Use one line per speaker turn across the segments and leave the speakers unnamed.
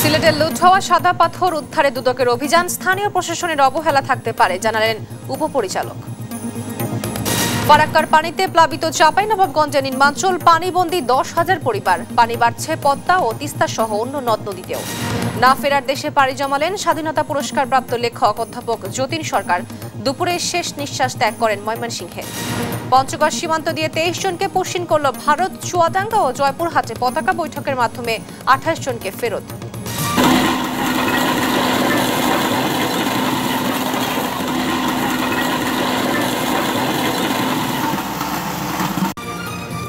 সিলেটের লুট হওয়া সাদা পাথর উদ্ধারে দুদকের অভিযান, স্থানীয় প্রশাসনের অবহেলা থাকতে পারে জানালেন উপপরিচালক। ফারাক্কার পানিতে প্লাবিত চাঁপাইনবাবগঞ্জের নির্মাঞ্চল, পানিবন্দী 10,000 পরিবার। পানি বাড়ছে পদ্মা ও তিস্তা সহ অন্য নদ নদীতেও। না ফেরার দেশে পাড়ি জমালেন স্বাধীনতা পুরস্কারপ্রাপ্ত লেখক অধ্যাপক যতীন সরকার। দুপুরে শেষ নিঃশ্বাস ত্যাগ করেন ময়মনসিংহে। পঞ্চগড় সীমান্ত দিয়ে 23 জনকে পুশিন করল ভারত। চুয়াডাঙ্গা ও জয়পুরহাটে পতাকা বৈঠকের মাধ্যমে 28 জনকে ফেরত।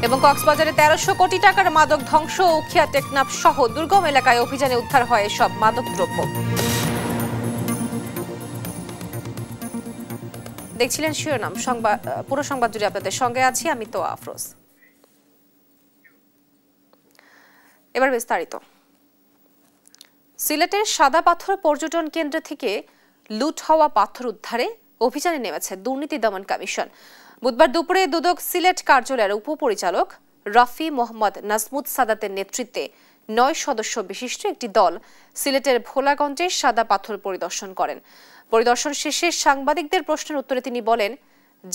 এবং কক্সবাজারে 1300 কোটি টাকার মাদক ধ্বংস, উখিয়া টেকনাফ সহ দুর্গম এলাকায় অভিযানে উদ্ধার হয় সব মাদক দ্রব্য। দেখছিলেন শিরোনাম সংবাদ, পুরো সংবাদ জুড়ে আপনাদের সঙ্গে আছি আমি তো আফরোজ। এবার বিস্তারিত। সিলেটের সাদা পাথর পর্যটন কেন্দ্র থেকে লুট হওয়া পাথর উদ্ধারে অভিযানে নেমেছে দুর্নীতি দমন কমিশন। বুধবার দুপুরে দুদক সিলেট কার্যালয়ের উপপরিচালক রাফি মোহাম্মদ নাজমুদ সাদাতের নেতৃত্বে 9 সদস্য বিশিষ্ট একটি দল সিলেটের ভোলাগঞ্জে সাদা পাথর পরিদর্শন করেন। পরিদর্শন শেষে সাংবাদিকদের প্রশ্নের উত্তরে তিনি বলেন,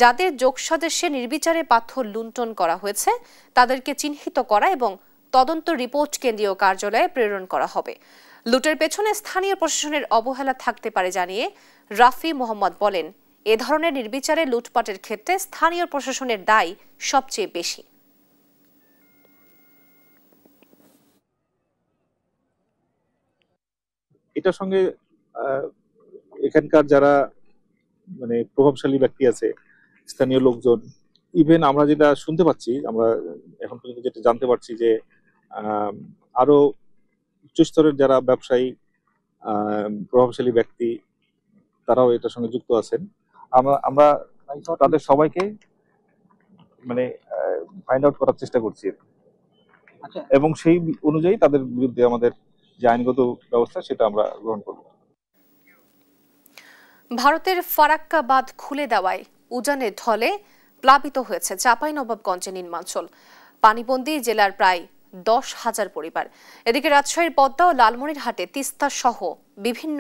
যাদের যোগসাজশে নির্বিচারে পাথর লুণ্ঠন করা হয়েছে তাদেরকে চিহ্নিত করা এবং তদন্ত রিপোর্ট কেন্দ্রীয় কার্যালয়ে প্রেরণ করা হবে। লুটের পেছনে স্থানীয় প্রশাসনের অবহেলা থাকতে পারে জানিয়ে রাফি মোহাম্মদ বলেন, এ ধরনের নির্বিচারে লুটপাটের ক্ষেত্রে স্থানীয় প্রশাসনের দায় সবচেয়ে বেশি।
এটার সঙ্গে এখানকার যারা প্রভাবশালী ব্যক্তি আছে, স্থানীয় লোকজন, ইভেন আমরা যেটা শুনতে পাচ্ছি, আমরা এখন পর্যন্ত যেটা জানতে পারছি যে আরো উচ্চস্তরের যারা ব্যবসায়ী, প্রভাবশালী ব্যক্তি, তারাও এটার সঙ্গে যুক্ত আছেন। আমরা তাদের সবাইকে ফাইন্ড আউট করার চেষ্টা করছি এবং সেই অনুযায়ী তাদের বিরুদ্ধে আমাদের যে আইনগত ব্যবস্থা সেটা আমরা গ্রহণ করব।
ভারতের ফারাক্কা বাঁধ খুলে দেওয়ায় উজানের ঢলে প্লাবিত হয়েছে চাঁপাইনবাবগঞ্জের নির্মাঞ্চল। পানিবন্দী জেলার প্রায় 10,000 পরিবার। এদিকে রাজশাহীর পদ্মা ও লালমনিরহাটে তিস্তা সহ বিভিন্ন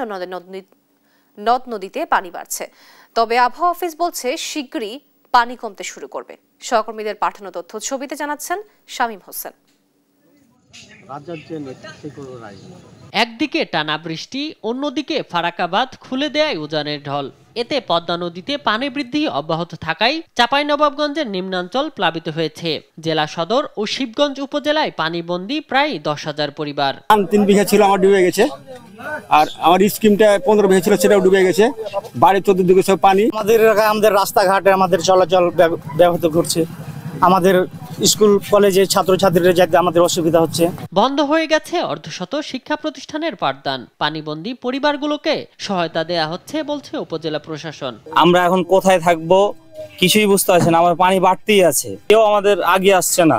নদ নদীতে পানি বাড়ছে। তবে আবহাওয়া অফিস বলছে শীঘ্রই পানি কমতে শুরু করবে। সহকর্মীদের পাঠানো তথ্য ছবিতে জানাচ্ছেন শামীম হোসেন।
একদিকে টানা বৃষ্টি, অন্যদিকে ফারাক্কা বাঁধ খুলে দেয় উজানের ঢল। এতে পদ্মা নদীতে পানি বৃদ্ধি অব্যাহত থাকায় চাঁপাইনবাবগঞ্জের নিম্নাঞ্চল প্লাবিত হয়েছে। জেলা সদর ও শিবগঞ্জ উপজেলায় পানিবন্দী প্রায় 10,000 পরিবার।
3 বিঘা ছিল আমার ডুবে গেছে, আর আমার স্কিমটা 15 বিঘা ছিল সেটাও ডুবে গেছে। বাড়ির চতুর্দিকে সব পানি।
আমাদের রাস্তাঘাটে আমাদের চলাচল ব্যাহত করছে। আমাদের স্কুল কলেজে ছাত্রছাত্রীরা যেতে আমাদের অসুবিধা হচ্ছে।
বন্ধ হয়ে গেছে অর্ধশত শিক্ষা প্রতিষ্ঠানের পাঠদান। পানিবন্দী পরিবারগুলোকে সহায়তা দেয়া হচ্ছে বলছে উপজেলা প্রশাসন।
আমরা এখন কোথায় থাকবো কিছুই বুঝতে পারছি না। আমার পানি বাড়তেই আছে, কেউ আমাদের আগে আসছে না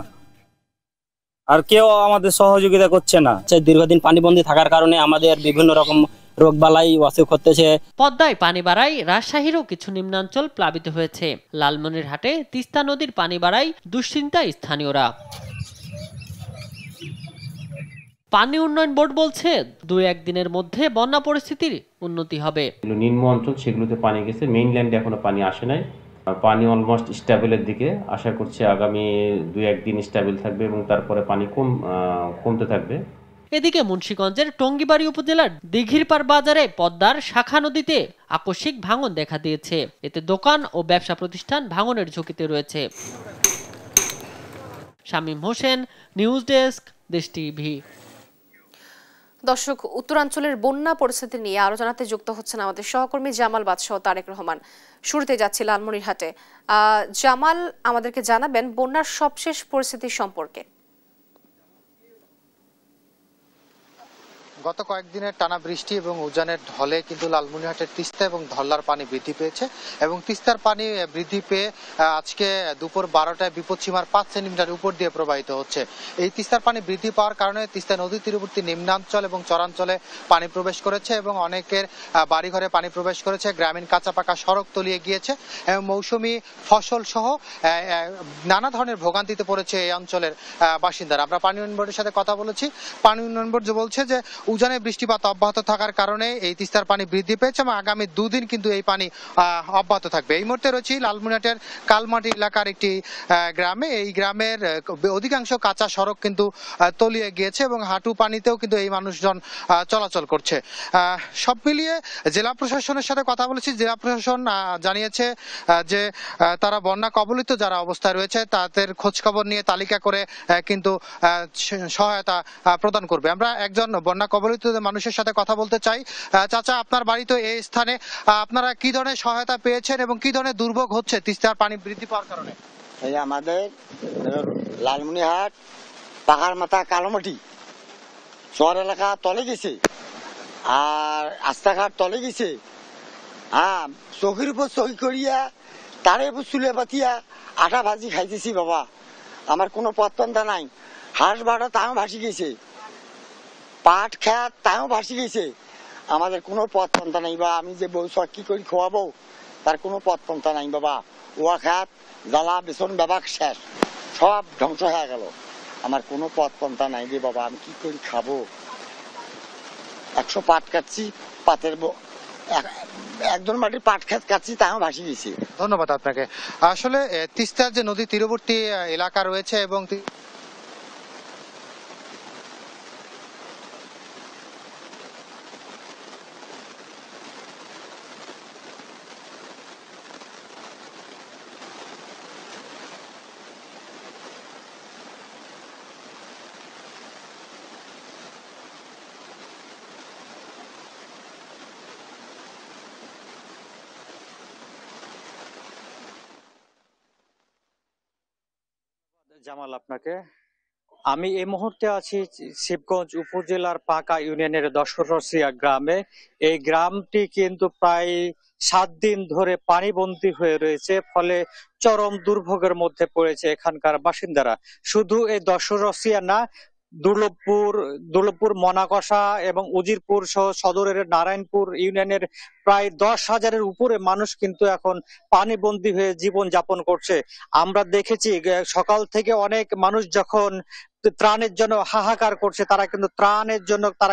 আর কেউ আমাদের সহযোগিতা করছে না। দীর্ঘদিন পানিবন্দী থাকার কারণে আমাদের বিভিন্ন রকম রোগবালাই অসুখ হতেছে।
পদ্মায় পানি বাড়ায় রাজশাহীরও কিছু নিম্নাঞ্চল প্লাবিত হয়েছে। লালমনিরহাটে তিস্তা নদীর পানি বাড়ায় দুশ্চিন্তায় স্থানীয়রা। পানি উন্নয়ন বোর্ড বলছে 2-1 দিনের মধ্যে বন্যা পরিস্থিতির উন্নতি হবে।
নিম্ন অঞ্চল সেগুলোতে পানি গেছে, মেইনল্যান্ডে এখনো পানি আসে নাই। পানি অলমোস্ট স্টেবলের দিকে। আশা করছি আগামী 2-1 দিন স্টেবল থাকবে এবং তারপরে পানি কমতে থাকবে।
এদিকে মুন্সিগঞ্জের টঙ্গিবাড়ি উপজেলার দিঘিরপাড় বাজারে পদ্মার শাখা নদীতে আকস্মিক ভাঙন দেখা দিয়েছে। এতে দোকান ও ব্যবসা প্রতিষ্ঠান ভাঙনের ঝুঁকিতে রয়েছে। শামীম হোসেন, নিউজ ডেস্ক, দেশ টিভি।
দর্শক, উত্তরাঞ্চলের বন্যা পরিস্থিতি নিয়ে আরো জানাতে যুক্ত হচ্ছেন আমাদের সহকর্মী জামাল বাদশাহ তারেক রহমান। শুরুতে যাচ্ছি লালমনিরহাটে। জামাল, আমাদেরকে জানাবেন বন্যার সবশেষ পরিস্থিতি সম্পর্কে।
গত কয়েকদিনের টানা বৃষ্টি এবং উজানের ঢলে কিন্তু লালমনিরহাটের তিস্তা এবং ধল্লার পানি বৃদ্ধি পেয়েছে এবং তিস্তার পানি বৃদ্ধি পেয়ে আজকে দুপুর 12টায় বিপদসীমার 5 সেন্টিমিটার উপর দিয়ে প্রবাহিত হচ্ছে। এই তিস্তার পানি বৃদ্ধি পাওয়ার কারণে তিস্তা নদী তীরবর্তী নিম্নাঞ্চল এবং চরাঞ্চলে পানি প্রবেশ করেছে এবং অনেকের বাড়িঘরে পানি প্রবেশ করেছে। গ্রামীণ কাঁচা পাকা সড়ক তলিয়ে গিয়েছে এবং মৌসুমি ফসল সহ নানা ধরনের ভোগান্তিতে পড়েছে এই অঞ্চলের বাসিন্দারা। আমরা পানি উন্নয়ন বোর্ডের সাথে কথা বলেছি। পানি উন্নয়ন বোর্ড বলছে যে উজানে বৃষ্টিপাত অব্যাহত থাকার কারণে এই তিস্তার পানি বৃদ্ধি পেয়েছে এবং আগামী 2 দিন কিন্তু এই পানি অব্যাহত থাকবে। এই মুহূর্তে রয়েছি লালমনিরহাটের কালমাটি এলাকার একটি গ্রামে। এই গ্রামের অধিকাংশ কাঁচা সড়ক কিন্তু তলিয়ে গিয়েছে এবং হাঁটু পানিতেও কিন্তু এই মানুষজন চলাচল করছে। সব মিলিয়ে জেলা প্রশাসনের সাথে কথা বলেছি। জেলা প্রশাসন জানিয়েছে যে তারা বন্যা কবলিত যারা অবস্থায় রয়েছে তাদের খোঁজ খবর নিয়ে তালিকা করে কিন্তু সহায়তা প্রদান করবে। আমরা একজন বন্যা কবলিত মানুষের সাথে কথা বলতে চাই। চাচা, আপনার বাড়ি তো এই স্থানে, আপনারা কি ধরনের সহায়তা পেয়েছেন এবং কি ধরনের দুর্ভোগ হচ্ছে তিস্তার পানি বৃদ্ধি পাওয়ার কারণে?
এই আমাদের লালমনিরহাট পাহাড় মাথা কালোমাটি শহর এলাকা তলে গেছে, আর রাস্তাঘাট তলে গেছে। হ্যাঁ, চৌকির উপর চৌকি করিয়া তারে উপর চুলে পাতিয়া আটা ভাজি খাইতেছি বাবা। আমার কোনো পথপন্থা নাই। হাঁস ভাড়া তাও ভাসি গেছে, পাট খেত তাও ভাসি গেছে। আমাদের কোনো পথপন্থা নাই বা আমি যে বউ কি করি খোয়াবো তার কোনো পথপন্থা নাই বাবা। ওয়া খাত জ্বালা বেসন ব্যবাক শেষ, সব ধ্বংস হয়ে গেল। আমার কোনো পথপন্থা নাই রে বাবা, আমি কি করি খাবো? 100 পাট কাটছি, পাতের একজন মাটির পাট খেত কাটছি তাও ভাসি গেছে।
ধন্যবাদ আপনাকে। আসলে তিস্তার যে নদী তীরবর্তী এলাকা রয়েছে এবং
জামাল আপনাকে। আমি এই মুহূর্তে আছি শিবগঞ্জ উপজেলার পাকা ইউনিয়নের দশরসিয়া গ্রামে। এই গ্রামটি কিন্তু প্রায় 7 দিন ধরে পানিবন্দী হয়ে রয়েছে, ফলে চরম দুর্ভোগের মধ্যে পড়েছে এখানকার বাসিন্দারা। শুধু এই দশরসিয়া না, দুর্লভপুর, মনাকষা এবং উজিরপুর সহ সদরের নারায়ণপুর ইউনিয়নের প্রায় 10,000-এর উপরে মানুষ কিন্তু এখন পানিবন্দী হয়ে জীবন যাপন করছে। আমরা দেখেছি সকাল থেকে অনেক মানুষ যখন ত্রাণের জন্য হাহাকার করছে, তারা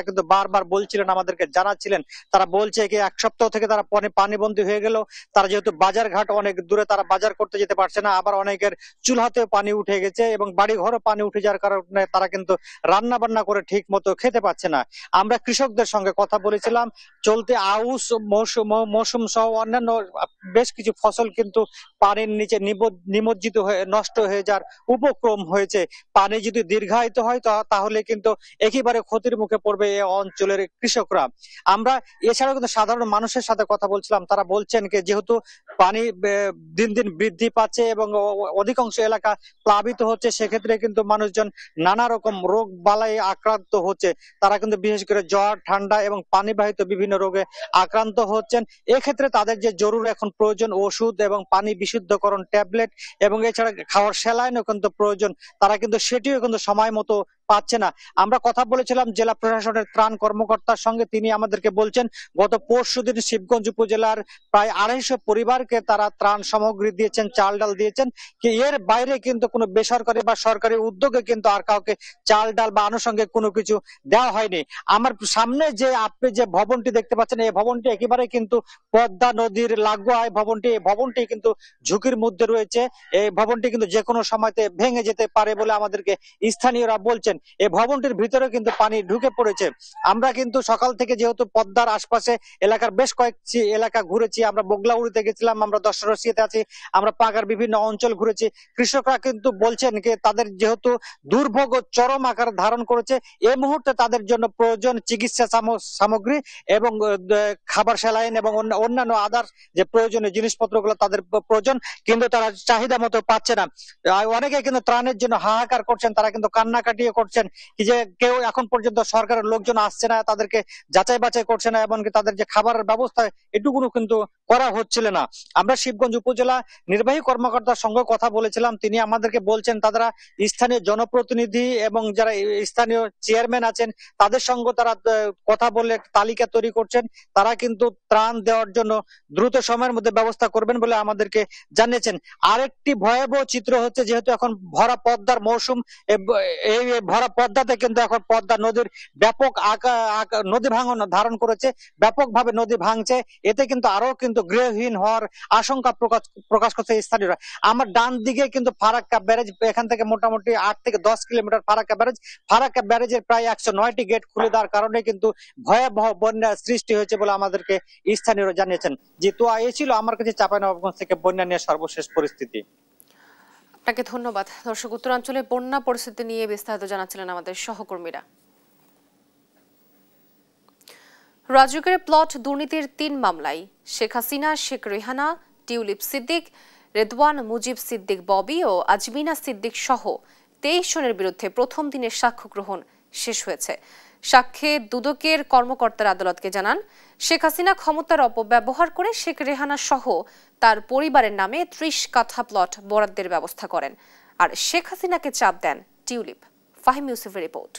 কিন্তু বারবার বলছিলেন, আমাদেরকে জানাচ্ছিলেন। তারা বলছে যে 1 সপ্তাহ থেকে তারা পানিবন্দী হয়ে গেল। তারা যেহেতু বাজার ঘাট অনেক দূরে, তারা বাজার করতে যেতে পারছে না। আবার অনেকের চুলাতেও পানি উঠে গেছে এবং বাড়ি ঘরও পানি উঠে যাওয়ার কারণে তারা কিন্তু রান্না বান্না করে ঠিক মতো খেতে পাচ্ছে না। আমরা কৃষকদের সঙ্গে কথা বলেছিলাম। চলতি আউশ মৌসুম সহ অন্যান্য বেশ কিছু ফসল কিন্তু পানির নিচে নিমজ্জিত হয়ে নষ্ট হয়ে যাওয়ার উপক্রম হয়েছে। পানি যদি দীর্ঘায়িত হয় তাহলে কিন্তু একেবারে ক্ষতির মুখে পড়বে এই অঞ্চলের কৃষকরা। আমরা এছাড়াও কিন্তু সাধারণ মানুষের সাথে কথা বলছিলাম। তারা বলছেন যে যেহেতু পানি দিন দিন বৃদ্ধি পাচ্ছে এবং অধিকাংশ এলাকা প্লাবিত হচ্ছে, সেক্ষেত্রে কিন্তু মানুষজন নানা রকম রোগ বালাই আক্রান্ত হচ্ছে। তারা কিন্তু বিশেষ করে জ্বর, ঠান্ডা এবং পানিবাহিত বিভিন্ন রোগে আক্রান্ত হচ্ছেন। এক্ষেত্রে তাদের যে জরুরি এখন প্রয়োজন ওষুধ এবং পানি বিশুদ্ধকরণ ট্যাবলেট এবং এছাড়া খাওয়ার স্যালাইনও কিন্তু প্রয়োজন, তারা কিন্তু সেটিও কিন্তু সময় মতো পাচ্ছে না। আমরা কথা বলেছিলাম জেলা প্রশাসনের ত্রাণ কর্মকর্তার সঙ্গে। তিনি আমাদেরকে বলছেন গত পরশুদিন শিবগঞ্জ উপজেলার প্রায় 250 পরিবারকে তারা ত্রাণ সামগ্রী দিয়েছেন, চাল ডাল দিয়েছেন। এর বাইরে কিন্তু কোনো বেসরকারি বা সরকারি উদ্যোগে কিন্তু আর কাউকে চাল ডাল বা আনুষঙ্গিক কোনো কিছু দেওয়া হয়নি। আমার সামনে যে আপনি যে ভবনটি দেখতে পাচ্ছেন, এই ভবনটি একেবারে কিন্তু পদ্মা নদীর লাগোয়া এই ভবনটি কিন্তু ঝুঁকির মধ্যে রয়েছে। এই ভবনটি কিন্তু যে কোনো সময়তে ভেঙে যেতে পারে বলে আমাদেরকে স্থানীয়রা বলছেন। এই ভবনটির ভিতরে কিন্তু পানি ঢুকে পড়েছে। আমরা কিন্তু সকাল থেকে যেহেতু পদ্মার আশপাশে এলাকার বেশ কয়েকটি এলাকা ঘুরেছি, আমরা বগলাউড়িতে গেছিলাম, আমরা দশরসিয়াতে আছি, আমরা পাকার বিভিন্ন অঞ্চল ঘুরেছি। কৃষকরা কিন্তু বলছেন যে তাদের যেহেতু দুর্ভোগ চরম আকার ধারণ করেছে, এই মুহূর্তে তাদের জন্য প্রয়োজন চিকিৎসা সামগ্রী এবং খাবার স্যালাইন এবং অন্যান্য আদার্স যে প্রয়োজনীয় জিনিসপত্রগুলো তাদের প্রয়োজন, কিন্তু তারা চাহিদা মতো পাচ্ছে না। অনেকে কিন্তু ত্রাণের জন্য হাহাকার করছেন, তারা কিন্তু কান্নাকাটিও করছেন যে কেউ এখন পর্যন্ত সরকারের লোকজন আসছে না, তাদেরকে যাচাই বাছাই করছে না, এমনকি তাদের যে খাবারের ব্যবস্থা এটুকুনো কিন্তু করা হচ্ছিল না। আমরা শিবগঞ্জ উপজেলা নির্বাহী কর্মকর্তার সঙ্গে কথা বলেছিলাম। তিনি আমাদেরকে বলছেন তারা স্থানীয় জনপ্রতিনিধি এবং যারা স্থানীয় চেয়ারম্যান আছেন তাদের সঙ্গে তারা কথা বলে তালিকা তৈরি করছেন। তারা কিন্তু ত্রাণ দেওয়ার জন্য দ্রুত সময়ের মধ্যে ব্যবস্থা করবেন বলে আমাদেরকে জানিয়েছেন। আরেকটি ভয়াবহ চিত্র হচ্ছে, যেহেতু এখন ভরা পদ্মার মৌসুম, এই ভরা পদ্মাতে কিন্তু এখন পদ্মা নদীর ব্যাপক নদী ভাঙন ধারণ করেছে, ব্যাপকভাবে নদী ভাঙছে। এতে কিন্তু আরো কিন্তু গৃহহীন হওয়ার আশঙ্কা প্রকাশ করছে স্থানীয়রা। আমার ডান দিকে কিন্তু ফারাক্কা ব্যারেজ, এখান থেকে মোটামুটি 8 থেকে 10 কিলোমিটার ফারাক্কা ব্যারেজের প্রায় 109টি গেট খুলে দেওয়ার কারণে কিন্তু ভয়াবহ বন্যার সৃষ্টি হয়েছে বলে আমাদেরকে স্থানীয়রা জানিয়েছেন। যেহেতু এই ছিল আমার কাছে চাঁপাইনবাবগঞ্জ থেকে বন্যা নিয়ে সর্বশেষ পরিস্থিতি।
আপনাকে ধন্যবাদ। দর্শক, উত্তরাঞ্চলে বন্যা পরিস্থিতি নিয়ে বিস্তারিত জানাচ্ছিলেন আমাদের সহকর্মীরা। রাজুকের প্লট দুর্নীতির 3 মামলায় শেখ হাসিনা, শেখ রেহানা, টিউলিপ সিদ্দিক, রেদওয়ান মুজিব সিদ্দিক ববি ও আজমিনা সিদ্দিক সহ 23 জনের বিরুদ্ধে প্রথম দিনের সাক্ষ্য গ্রহণ শেষ হয়েছে। সাক্ষ্যে দুদকের কর্মকর্তারা আদালতকে জানান, শেখ হাসিনা ক্ষমতার অপব্যবহার করে শেখ রেহানা সহ তার পরিবারের নামে 30 কাঠা প্লট বরাদ্দের ব্যবস্থা করেন, আর শেখ হাসিনাকে চাপ দেন টিউলিপ। ফাহিম ইউসুফের রিপোর্ট।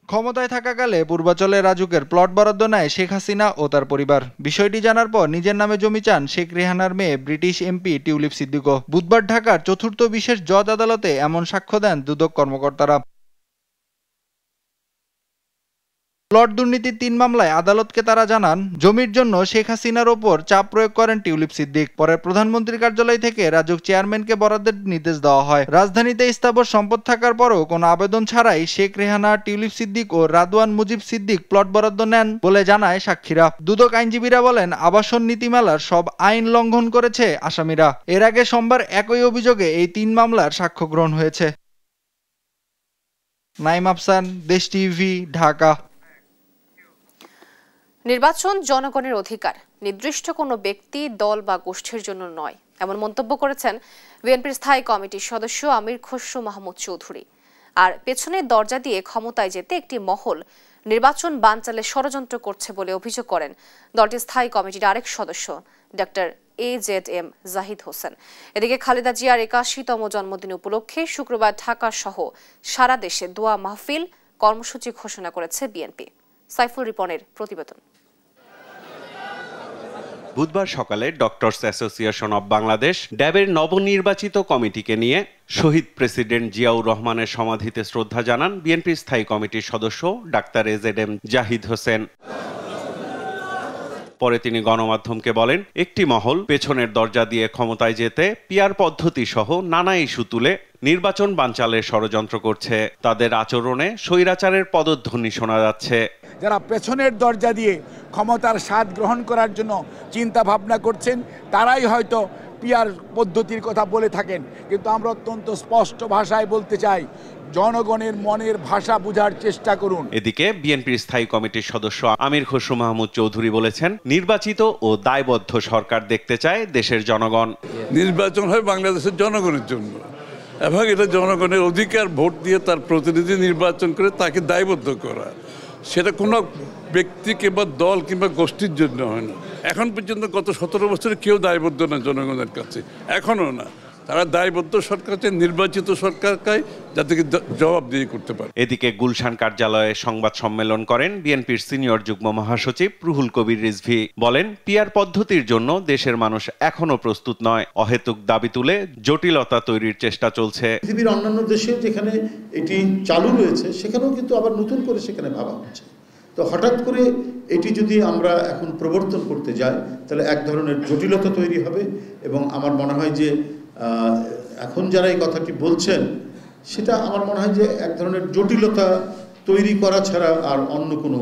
ক্ষমতায় থাকাকালে পূর্বাঞ্চলে রাজুকের প্লট বরাদ্দ নেয় শেখ হাসিনা ও তার পরিবার। বিষয়টি জানার পর নিজের নামে জমি চান শেখ রেহানার মেয়ে ব্রিটিশ এমপি টিউলিপ সিদ্দিকও। বুধবার ঢাকার 4র্থ বিশেষ জজ আদালতে এমন সাক্ষ্য দেন দুদক কর্মকর্তারা। প্লট দুর্নীতির 3 মামলায় আদালতকে তারা জানান, জমির জন্য শেখ হাসিনার ওপর চাপ প্রয়োগ করেন টিউলিপ সিদ্দিক। পরে প্রধানমন্ত্রীর কার্যালয় থেকে রাজুক চেয়ারম্যানকে বরাদ্দের নির্দেশ দেওয়া হয়। রাজধানীতে স্থাবর সম্পদ থাকার পরও কোনো আবেদন ছাড়াই শেখ রেহানা, টিউলিপ সিদ্দিক ও রাদওয়ান মুজিব সিদ্দিক প্লট বরাদ্দ নেন বলে জানায় সাক্ষীরা। দুদক আইনজীবীরা বলেন, আবাসন নীতিমালার সব আইন লঙ্ঘন করেছে আসামিরা। এর আগে সোমবার একই অভিযোগে এই 3 মামলার সাক্ষ্য গ্রহণ হয়েছে। নাইম আফসান, দেশ টিভি, ঢাকা।
নির্বাচন জনগণের অধিকার, নির্দিষ্ট কোনো ব্যক্তি, দল বা গোষ্ঠীর জন্য নয়, এমন মন্তব্য করেছেন বিএনপির স্থায়ী কমিটির সদস্য আমির খসরু মাহমুদ চৌধুরী। আর পেছনের দরজা দিয়ে ক্ষমতায় যেতে একটি মহল নির্বাচন বানচালে ষড়যন্ত্র করছে বলে অভিযোগ করেন দলটির স্থায়ী কমিটির আরেক সদস্য ডক্টর AZM জাহিদ হোসেন। এদিকে খালেদা জিয়ার 81তম জন্মদিন উপলক্ষে শুক্রবার ঢাকা সহ সারা দেশে দোয়া মাহফিল কর্মসূচি ঘোষণা করেছে বিএনপি। সাইফুল রিপনের প্রতিবেদন।
বুধবার সকালে ডক্টরস অ্যাসোসিয়েশন অব বাংলাদেশ ড্যাবের নবনির্বাচিত কমিটিকে নিয়ে শহীদ প্রেসিডেন্ট জিয়াউর রহমানের সমাধিতে শ্রদ্ধা জানান বিএনপির স্থায়ী কমিটির সদস্য ডাক্তার AZM জাহিদ হোসেন। পরে তিনি গণমাধ্যমকে বলেন, একটি মহল পেছনের দরজা দিয়ে ক্ষমতায় যেতে পিয়ার পদ্ধতি সহ নানা ইস্যু তুলে নির্বাচন বানচালের ষড়যন্ত্র করছে। তাদের আচরণে স্বৈরাচারের পদধ্বনি শোনা যাচ্ছে।
যারা পেছনের দরজা দিয়ে ক্ষমতার স্বাদ গ্রহণ করার জন্য চিন্তা ভাবনা করছেন, তারাই হয়তো পিয়ার পদ্ধতির কথা বলে থাকেন, কিন্তু আমরা অত্যন্ত স্পষ্ট ভাষায় বলতে চাই, জনগণের মনের ভাষা বোঝার চেষ্টা করুন।
এদিকে বিএনপির স্থায়ী কমিটির সদস্য আমির খসরু মাহমুদ চৌধুরী বলেছেন, নির্বাচিত ও দায়বদ্ধ সরকার দেখতে চায় দেশের জনগণ।
নির্বাচন হয় বাংলাদেশের জনগণের জন্য, এবং এটা জনগণের অধিকার, ভোট দিয়ে তার প্রতিনিধি নির্বাচন করে তাকে দায়বদ্ধ করা। সেটা কোনো ব্যক্তি কিংবা দল কিংবা গোষ্ঠীর জন্য হয় না। এখন পর্যন্ত গত 17 বছরে কেউ দায়বদ্ধ না জনগণের কাছে, এখনও না। তারা দায়বদ্ধ সরকার, নির্বাচিত সরকারকে যাতে জবাবদিহি করতে পারে।
এদিকে গুলশান কার্যালয়ে সংবাদ সম্মেলন করেন বিএনপির সিনিয়র যুগ্ম মহাসচিব রুহুল কবির রিজভী। বলেন, পিয়ার পদ্ধতির জন্য দেশের মানুষ এখনো প্রস্তুত নয়। অহেতুক দাবি তুলে জটিলতা তৈরির চেষ্টা চলছে।
পৃথিবীর অন্যান্য দেশেও যেখানে এটি চালু রয়েছে, সেখানেও কিন্তু আবার নতুন করে সেখানে ভাবা হচ্ছে। তো হঠাৎ করে এটি যদি আমরা এখন প্রবর্তন করতে যাই, তাহলে এক ধরনের জটিলতা তৈরি হবে। এবং আমার মনে হয় যে এখন যারা এই কথাটি বলছেন, সেটা আমার মনে হয় যে এক ধরনের জটিলতা তৈরি করা ছাড়া আর অন্য কোনো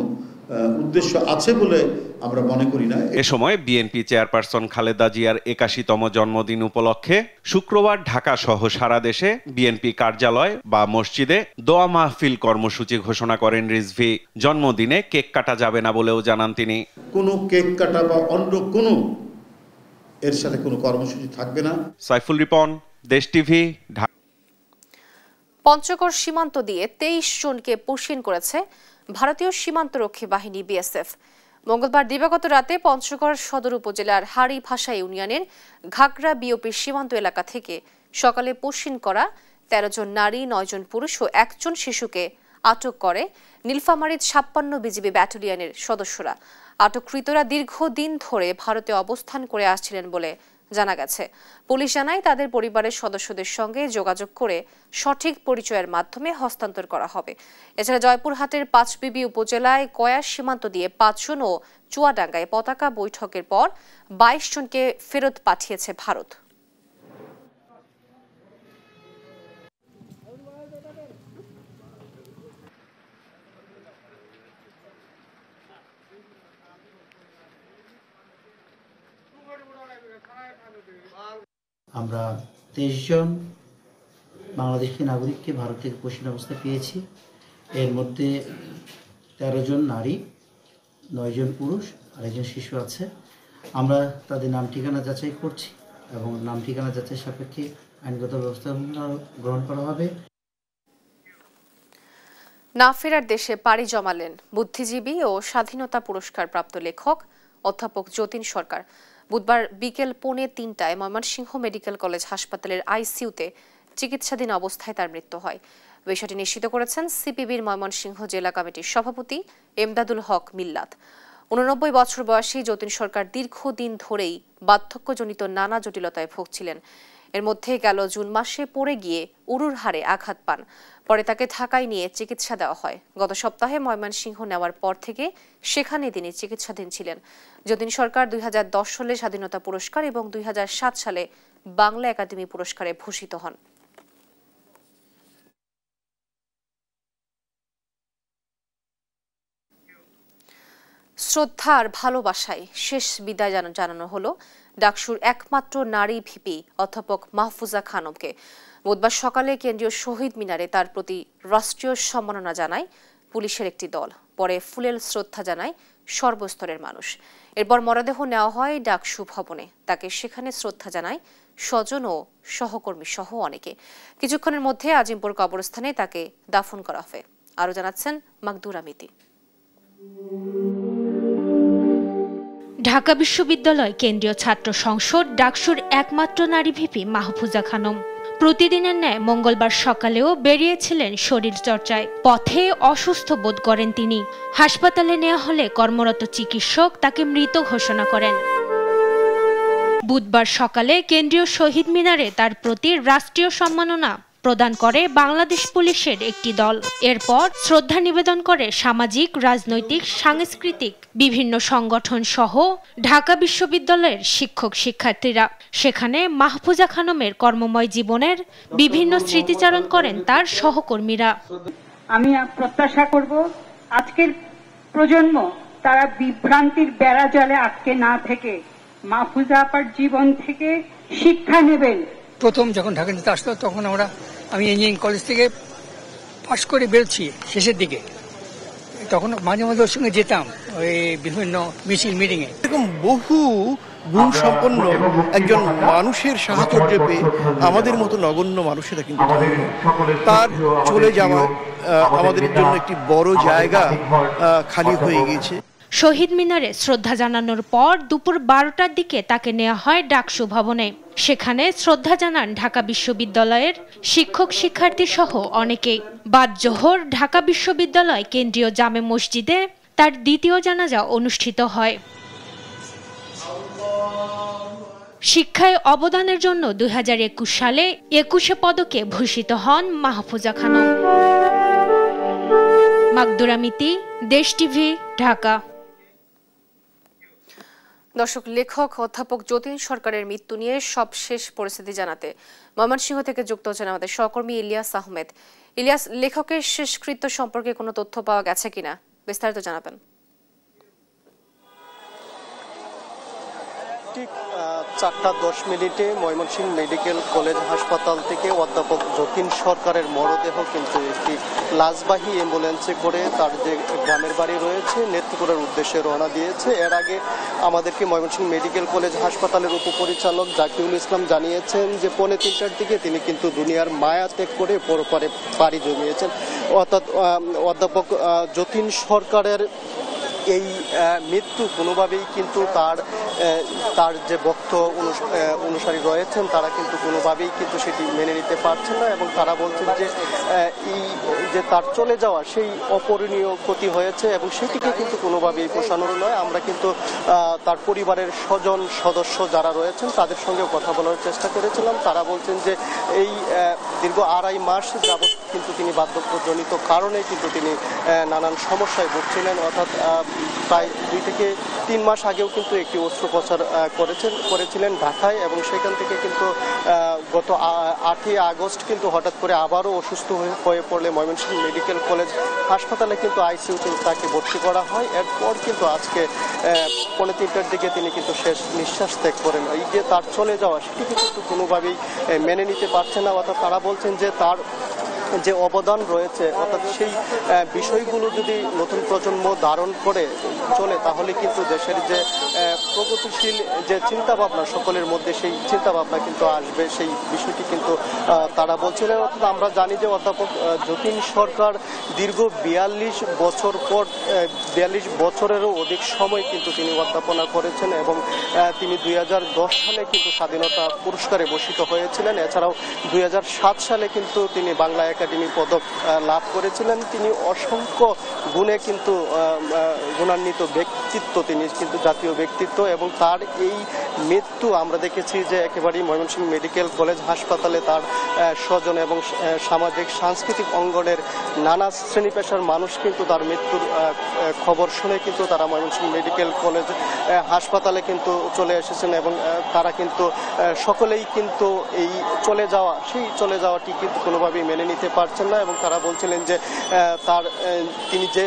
উদ্দেশ্য আছে বলে আমরা মনে করি না।
এ সময় বিএনপি চেয়ারপারসন খালেদা জিয়ার 81তম জন্মদিন উপলক্ষে শুক্রবার ঢাকা সহ সারা দেশে বিএনপি কার্যালয় বা মসজিদে দোয়া মাহফিল কর্মসূচি ঘোষণা করেন রিজভী। জন্মদিনে কেক কাটা যাবে না বলেও জানান তিনি।
কোনো কেক কাটা বা অন্য কোনো এর সাথে কোনো কর্মসূচি থাকবে না।
সাইফুল রিপন, দেশ টিভি, ঢাকা।
পঞ্চগড় সীমান্ত দিয়ে 23 জনকে পুশিন করেছে ভারতীয় সীমান্তরক্ষী বাহিনী BSF। মঙ্গলবার দিবাগত রাতে পঞ্চগড় সদর উপজেলার হাড়িভাষা ইউনিয়নের ঘাগড়া বিওপির সীমান্ত এলাকা থেকে সকালে পুশিন করা 13 জন নারী, 9 জন পুরুষ ও 1 জন শিশুকে আটক করে নীলফামারীর 56 বিজিবি ব্যাটালিয়নের সদস্যরা। আটককৃতরা দীর্ঘদিন ধরে ভারতে অবস্থান করে আসছিলেন বলে জানা গেছে। পুলিশ জানায় তাদের পরিবারের সদস্যদের সঙ্গে যোগাযোগ করে সঠিক পরিচয়ের মাধ্যমে হস্তান্তর করা হবে। এছাড়া জয়পুরহাটের পাঁচবিবি উপজেলায় কয়াস সীমান্ত দিয়ে 5 জন ও চুয়াডাঙ্গায় পতাকা বৈঠকের পর 22 জনকে ফেরত পাঠিয়েছে ভারত।
আমরা 23 জন বাংলাদেশি নাগরিককে ভারত থেকে পশ্চিম অবস্থায় পেয়েছি। এর মধ্যে 13 জন নারী, 9 জন পুরুষ আর 1 জন শিশু আছে। আমরা তাদের নাম ঠিকানা যাচাই করছি এবং নাম ঠিকানা যাচাই সাপেক্ষে আইনগত ব্যবস্থা গ্রহণ করা হবে।
না ফেরার দেশে পাড়ি জমালেন বুদ্ধিজীবী ও স্বাধীনতা পুরস্কার প্রাপ্ত লেখক অধ্যাপক যতীন সরকার। বুধবার বিকেল 3:45 ময়মনসিংহ মেডিকেল কলেজ হাসপাতালের আইসিইউতে চিকিৎসাধীন অবস্থায় তার মৃত্যু হয়। বিষয়টি নিশ্চিত করেছেন সিপিবির ময়মনসিংহ জেলা কমিটির সভাপতি এমদাদুল হক মিল্লাত। 89 বছর বয়সী যতীন সরকার দীর্ঘদিন ধরেই বার্ধক্যজনিত নানা জটিলতায় ভুগছিলেন। এর মধ্যে গেল জুন মাসে পড়ে গিয়ে উরুর হাড়ে আঘাত পান। পরে তাকে ঢাকায় নিয়ে চিকিৎসা দেওয়া হয়। গত সপ্তাহে ময়মনসিংহ নেওয়ার পর থেকে সেখানে তিনি চিকিৎসাধীন ছিলেন। যতীন সরকার 2010 সালে স্বাধীনতা পুরস্কার এবং 2007 সালে বাংলা একাডেমি পুরস্কারে ভূষিত হন। শ্রদ্ধা আর ভালোবাসায় শেষ বিদায় জানানো হলো ডাকসুর একমাত্র নারী ভিপি অধ্যাপক মাহফুজা খানমকে। বুধবার সকালে কেন্দ্রীয় শহীদ মিনারে তার প্রতি রাষ্ট্রীয় সম্মাননা জানায় পুলিশের একটি দল। পরে ফুলেল শ্রদ্ধা জানায় সর্বস্তরের মানুষ। এরপর মরদেহ নেওয়া হয় ডাকসু ভবনে। তাকে সেখানে শ্রদ্ধা জানায় স্বজন ও সহকর্মী সহ অনেকে। কিছুক্ষণের মধ্যে আজিমপুর কবরস্থানে তাকে দাফন করা হবে। আরও জানাচ্ছেন মাকদুরা মিতি।
ঢাকা বিশ্ববিদ্যালয় কেন্দ্রীয় ছাত্র সংসদ ডাকসুর একমাত্র নারী ভিপি মাহফুজা খানম প্রতিদিনের ন্যায় মঙ্গলবার সকালেও বেরিয়েছিলেন শরীর চর্চায়। পথে অসুস্থ বোধ করেন তিনি। হাসপাতালে নেওয়া হলে কর্মরত চিকিৎসক তাকে মৃত ঘোষণা করেন। বুধবার সকালে কেন্দ্রীয় শহীদ মিনারে তার প্রতি রাষ্ট্রীয় সম্মাননা প্রদান করে বাংলাদেশ পুলিশের একটি দল। এরপর শ্রদ্ধা নিবেদন করে সামাজিক, রাজনৈতিক, সাংস্কৃতিক বিভিন্ন সংগঠন সহ ঢাকা বিশ্ববিদ্যালয়ের শিক্ষক শিক্ষার্থীরা। সেখানে মাহফুজা খানমের কর্মময় জীবনের বিভিন্ন স্মৃতিচারণ করেন তার সহকর্মীরা।
আমি প্রত্যাশা করব আজকের প্রজন্ম তারা বিভ্রান্তির বেড়া জালে আটকে না থেকে মাহফুজা আপার জীবন থেকে শিক্ষা নেবেন।
প্রথম যখন ঢাকা নিতে আসতো তখন আমি ইঞ্জিনিয়ারিং কলেজ থেকে পাশ করে বেরোচ্ছি শেষের দিকে, তখন মাঝে মাঝে ওর সঙ্গে যেতাম ওই বিভিন্ন মিছিল মিটিংয়ে।
এরকম বহু গুণ সম্পন্ন একজন মানুষের সাহচর্য পেয়ে আমাদের মতো নগণ্য মানুষেরা কিন্তু তার চলে যাওয়া আমাদের জন্য একটি বড় জায়গা খালি হয়ে গিয়েছে।
শহীদ মিনারে শ্রদ্ধা জানানোর পর দুপুর 12টার দিকে তাকে নেওয়া হয় ডাকসু ভবনে। সেখানে শ্রদ্ধা জানান ঢাকা বিশ্ববিদ্যালয়ের শিক্ষক শিক্ষার্থী সহ অনেকেই। বাদ জোহর ঢাকা বিশ্ববিদ্যালয় কেন্দ্রীয় জামে মসজিদে তার দ্বিতীয় জানাজা অনুষ্ঠিত হয়। শিক্ষায় অবদানের জন্য 2021 সালে 21 পদকে ভূষিত হন মাহফুজা খানম। মাকদুরা মিতি, দেশ টিভি, ঢাকা।
দর্শক, লেখক অধ্যাপক যতীন সরকারের মৃত্যু নিয়ে সবশেষ পরিস্থিতি জানাতে ময়মনসিংহ থেকে যুক্ত হচ্ছেন আমাদের সহকর্মী ইলিয়াস আহমেদ। ইলিয়াস, লেখকের শেষকৃত্য সম্পর্কে কোনো তথ্য পাওয়া গেছে কিনা, বিস্তারিত জানাবেন।
ঠিক 4:10 ময়মনসিংহ মেডিকেল কলেজ হাসপাতাল থেকে অধ্যাপক যতীন সরকারের মরদেহ কিন্তু একটি লাশবাহী অ্যাম্বুলেন্সে করে তার যে গ্রামের বাড়ি রয়েছে নেত্রকোনার উদ্দেশ্যে রওনা দিয়েছে। এর আগে আমাদেরকে ময়মনসিংহ মেডিকেল কলেজ হাসপাতালের উপপরিচালক জাকিউল ইসলাম জানিয়েছেন যে 2:45টার দিকে তিনি কিন্তু দুনিয়ার মায়া ত্যাগ করে পরপারে পাড়ি জমিয়েছেন। অর্থাৎ অধ্যাপক যতীন সরকারের এই মৃত্যু কোনোভাবেই কিন্তু তার যে ভক্ত অনুসারী রয়েছেন তারা কিন্তু কোনোভাবেই কিন্তু সেটি মেনে নিতে পারছেন না, এবং তারা বলছেন যে এই যে তার চলে যাওয়া সেই অপূরণীয় ক্ষতি হয়েছে এবং সেটিকে কিন্তু কোনোভাবেই পোষানোর নয়। আমরা কিন্তু তার পরিবারের স্বজন সদস্য যারা রয়েছেন তাদের সঙ্গে কথা বলার চেষ্টা করেছিলাম। তারা বলছেন যে এই দীর্ঘ 2.5 মাস যাবৎ কিন্তু তিনি বার্ধক্যজনিত কারণে কিন্তু তিনি নানান সমস্যায় ভুগছিলেন, অর্থাৎ প্রায় 2 থেকে 3 মাস আগেও কিন্তু একটি অস্ত্রোপচার করেছিলেন ঢাকায়, এবং সেখান থেকে কিন্তু গত 8ই আগস্ট কিন্তু হঠাৎ করে আবারও অসুস্থ হয়ে পড়লে ময়মনসিংহ মেডিকেল কলেজ হাসপাতালে কিন্তু আইসিইউতে তাকে ভর্তি করা হয়। এরপর কিন্তু আজকে 2:45টার দিকে তিনি কিন্তু শেষ নিঃশ্বাস ত্যাগ করেন। এই যে তার চলে যাওয়া সেটি কিন্তু কোনোভাবেই মেনে নিতে পারছে না, অর্থাৎ তারা বলছেন যে তার যে অবদান রয়েছে অর্থাৎ সেই বিষয়গুলো যদি নতুন প্রজন্ম ধারণ করে চলে তাহলে কিন্তু দেশের যে প্রগতিশীল যে চিন্তাভাবনা সকলের মধ্যে সেই চিন্তাভাবনা কিন্তু আসবে, সেই বিষয়টি কিন্তু তারা বলছিলেন। অর্থাৎ আমরা জানি যে অধ্যাপক যতীন সরকার দীর্ঘ 42 বছর পর 42 বছরেরও অধিক সময় কিন্তু তিনি অধ্যাপনা করেছেন, এবং তিনি 2010 সালে কিন্তু স্বাধীনতা পুরস্কারে ভূষিত হয়েছিলেন। এছাড়াও 2007 সালে কিন্তু তিনি বাংলা একাডেমি পদক লাভ করেছিলেন। তিনি অসংখ্য গুণে কিন্তু গুণান্বিত ব্যক্তিত্ব, তিনি কিন্তু জাতীয় ব্যক্তিত্ব, এবং তার এই মৃত্যু আমরা দেখেছি যে একেবারেই ময়মনসিংহ মেডিকেল কলেজ হাসপাতালে তার স্বজন এবং সামাজিক সাংস্কৃতিক অঙ্গনের নানা শ্রেণী পেশার মানুষ কিন্তু তার মৃত্যুর খবর শুনে কিন্তু তারা ময়মনসিংহ মেডিকেল কলেজ হাসপাতালে কিন্তু চলে এসেছেন, এবং তারা কিন্তু সকলেই কিন্তু এই সেই চলে যাওয়াটি কিন্তু কোনোভাবেই মেনে নিতে পারছেন না, এবং তারা বলছিলেন যে তিনি যে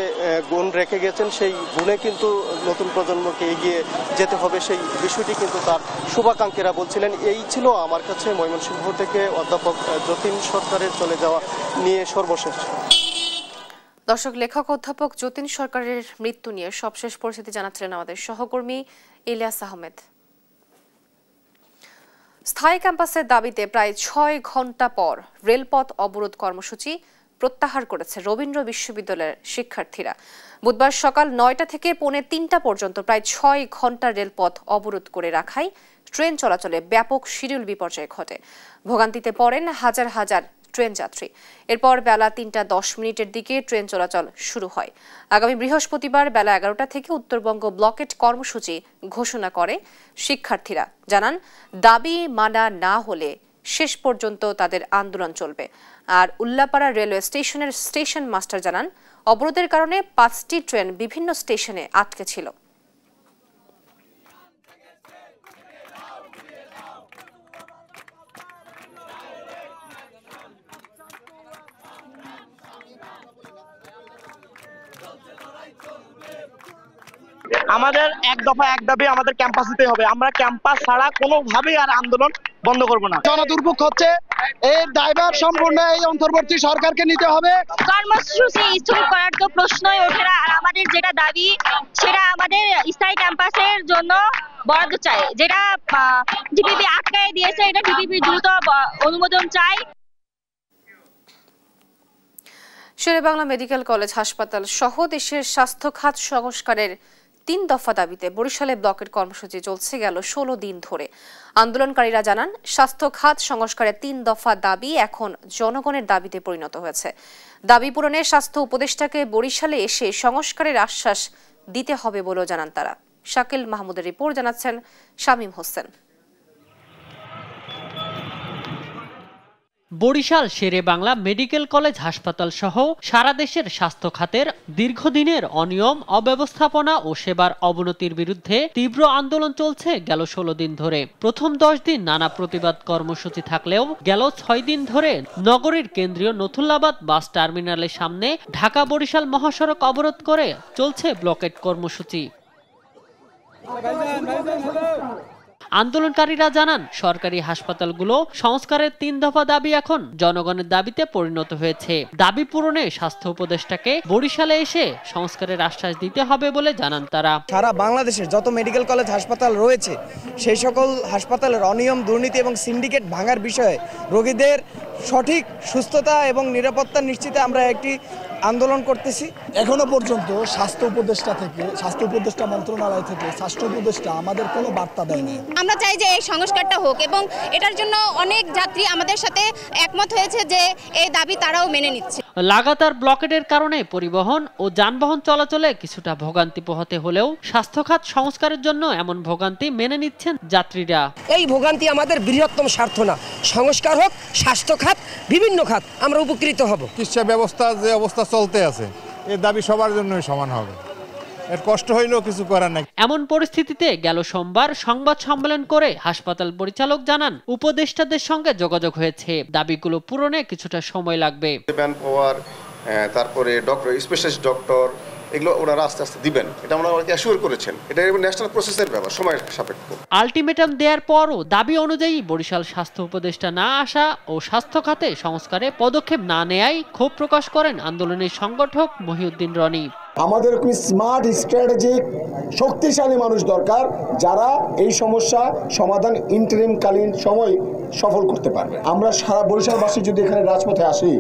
গুণ রেখে গেছেন সেই গুণে কিন্তু নতুন প্রজন্মকে এগিয়ে যেতে হবে, সেই বিষয়টি কিন্তু তার শুভাকাঙ্ক্ষীরা বলছিলেন। এই ছিল আমার কাছে ময়মনসিংহ থেকে অধ্যাপক যতীন সরকারের চলে যাওয়া নিয়ে সর্বশেষ।
দর্শক, লেখক অধ্যাপক যতীন সরকারের মৃত্যু নিয়ে সবশেষ পরিস্থিতি জানাচ্ছিলেন আমাদের সহকর্মী ইলিয়াস আহমেদ। স্থায়ী ক্যাম্পাসের দাবিতে প্রায় 6 ঘন্টা পর রেলপথ অবরোধ কর্মসূচি প্রত্যাহার করেছে রবীন্দ্র বিশ্ববিদ্যালয়ের শিক্ষার্থীরা। বুধবার সকাল 9টা থেকে 2:45 পর্যন্ত প্রায় 6 ঘন্টা রেলপথ অবরোধ করে রাখায় ট্রেন চলাচলে ব্যাপক শিডিউল বিপর্যয় ঘটে। ভোগান্তিতে পড়েন হাজার হাজার ট্রেন যাত্রী। এরপর বেলা 3:10 দিকে ট্রেন চলাচল শুরু হয়। আগামী বৃহস্পতিবার বেলা 11টা থেকে উত্তরবঙ্গ ব্লকেট কর্মসূচি ঘোষণা করে শিক্ষার্থীরা। জানান, দাবি মানা না হলে শেষ পর্যন্ত তাদের আন্দোলন চলবে। আর উল্লাপাড়া রেলওয়ে স্টেশনের স্টেশন মাস্টার জানান, অবরোধের কারণে 5টি ট্রেন বিভিন্ন স্টেশনে আটকে ছিল।
আমাদের এক দফা এক দাবি, আমাদের ক্যাম্পাস দিতে হবে। আমরা ক্যাম্পাস ছাড়া কোনোভাবেই আর আন্দোলন বন্ধ করব না।
জনদুর্ভোগ হচ্ছে, এর দায়ভার সম্পূর্ণ এই অন্তর্বর্তী সরকারকে নিতে হবে।
কর্মসূচি স্থগিত করার তো প্রশ্নই ওঠে না। আর আমাদের যেটা দাবি সেটা আমাদের স্থায়ী ক্যাম্পাসের জন্য বরাদ্দ চাই, যেটা ডিপিপি আটকায় দিয়েছে, এটা ডিপিপি দ্রুত অনুমোদন চাই।
শেরেবাংলা মেডিকেল কলেজ হাসপাতাল সহ দেশের স্বাস্থ্য খাত সংস্কারের 3 দফা দাবিতে বরিশালে ব্লকের কর্মসূচি চলছে গেল 16 দিন ধরে। আন্দোলনকারীরা জানান, স্বাস্থ্য খাত সংস্কারের 3 দফা দাবি এখন জনগণের দাবিতে পরিণত হয়েছে। দাবি পূরণে স্বাস্থ্য উপদেষ্টাকে বরিশালে এসে সংস্কারের আশ্বাস দিতে হবে বলেও জানান তারা। শাকিল মাহমুদের রিপোর্ট, জানাচ্ছেন শামীম হোসেন।
বরিশাল শেরেবাংলা মেডিকেল কলেজ হাসপাতাল সহ সারা দেশের স্বাস্থ্য খাতের দীর্ঘদিনের অনিয়ম, অব্যবস্থাপনা ও সেবার অবনতির বিরুদ্ধে তীব্র আন্দোলন চলছে গেল 16 দিন ধরে। প্রথম 10 দিন নানা প্রতিবাদ কর্মসূচি থাকলেও গেল 6 দিন ধরে নগরীর কেন্দ্রীয় নথুল্লাবাদ বাস টার্মিনালের সামনে ঢাকা বরিশাল মহাসড়ক অবরোধ করে চলছে ব্লকেট কর্মসূচি। আন্দোলনকারীরা জানান, সরকারি হাসপাতালগুলো সংস্কারের 3 দফা দাবি এখন জনগণের দাবিতে পরিণত হয়েছে। দাবি পূরণে স্বাস্থ্য উপদেষ্টাকে বরিশালে এসে সংস্কারের আশ্বাস দিতে হবে বলে জানান তারা।
সারা বাংলাদেশের যত মেডিকেল কলেজ হাসপাতাল রয়েছে সেই সকল হাসপাতালের অনিয়ম, দুর্নীতি এবং সিন্ডিকেট ভাঙার বিষয়ে রোগীদের
সঠিক সুস্থতা এবং নিরাপত্তা নিশ্চিতে আমরা একটি আন্দোলন করতেছি।
এখনো পর্যন্ত স্বাস্থ্য উপদেষ্টা মন্ত্রণালয় থেকে স্বাস্থ্য উপদেষ্টা আমাদের কোনো বার্তা দেয়নি।
আমরা চাই যে এই সংস্কারটা হোক এবং এটার জন্য অনেক যাত্রী আমাদের সাথে একমত হয়েছে যে এই দাবি তারাও মেনে নিচ্ছে।
লাগাতার ব্লকেডের কারণে পরিবহন ও যানবাহন চলাচলে কিছুটা ভোগান্তি পোহাতে হলেও স্বাস্থ্য খাত সংস্কারের জন্য এমন ভোগান্তি মেনে নিচ্ছেন যাত্রীরা।
এই ভোগান্তি আমাদের বৃহত্তম স্বার্থ না, সংস্কার হোক, স্বাস্থ্য খাত, বিভিন্ন খাত আমরা উপকৃত হব।
চিকিৎসা ব্যবস্থা যে অবস্থা চলতে আছে এর দাবি সবার জন্যই সমান হবে, এর কষ্ট হইলেও কিছু করার নাই।
এমন পরিস্থিতিতে গেল সোমবার সংবাদ সম্মেলন করে হাসপাতাল পরিচালক জানান উপদেষ্টাদের সঙ্গে যোগাযোগ হয়েছে, দাবিগুলো পূরণে কিছুটা সময় লাগবে।
ম্যান পাওয়ার, তারপরে ডক্টর, স্পেশালিস্ট ডক্টর, এগুলো ওনারা আস্তে আস্তে দিবেন, এটা ওনারা অ্যাসিওর করেছেন। এটা ন্যাশনাল প্রসেসের ব্যাপার, সময় সাপেক্ষ।
আলটিমেটাম দেওয়ার পরও দাবি অনুযায়ী বরিশাল স্বাস্থ্য উপদেষ্টা না আসা ও স্বাস্থ্য খাতে সংস্কারে পদক্ষেপ না নেয়ায় ক্ষোভ প্রকাশ করেন আন্দোলনের সংগঠক মহিউদ্দিন রনি।
আমাদের কি স্মার্ট, স্ট্র্যাটেজিক, শক্তিশালী মানুষ দরকার যারা এই সমস্যা সমাধান ইন্টারিমকালীন সময় সফল করতে পারবে। আমরা সারা বরিশালবাসী যদি এখানে রাজপথে আসি,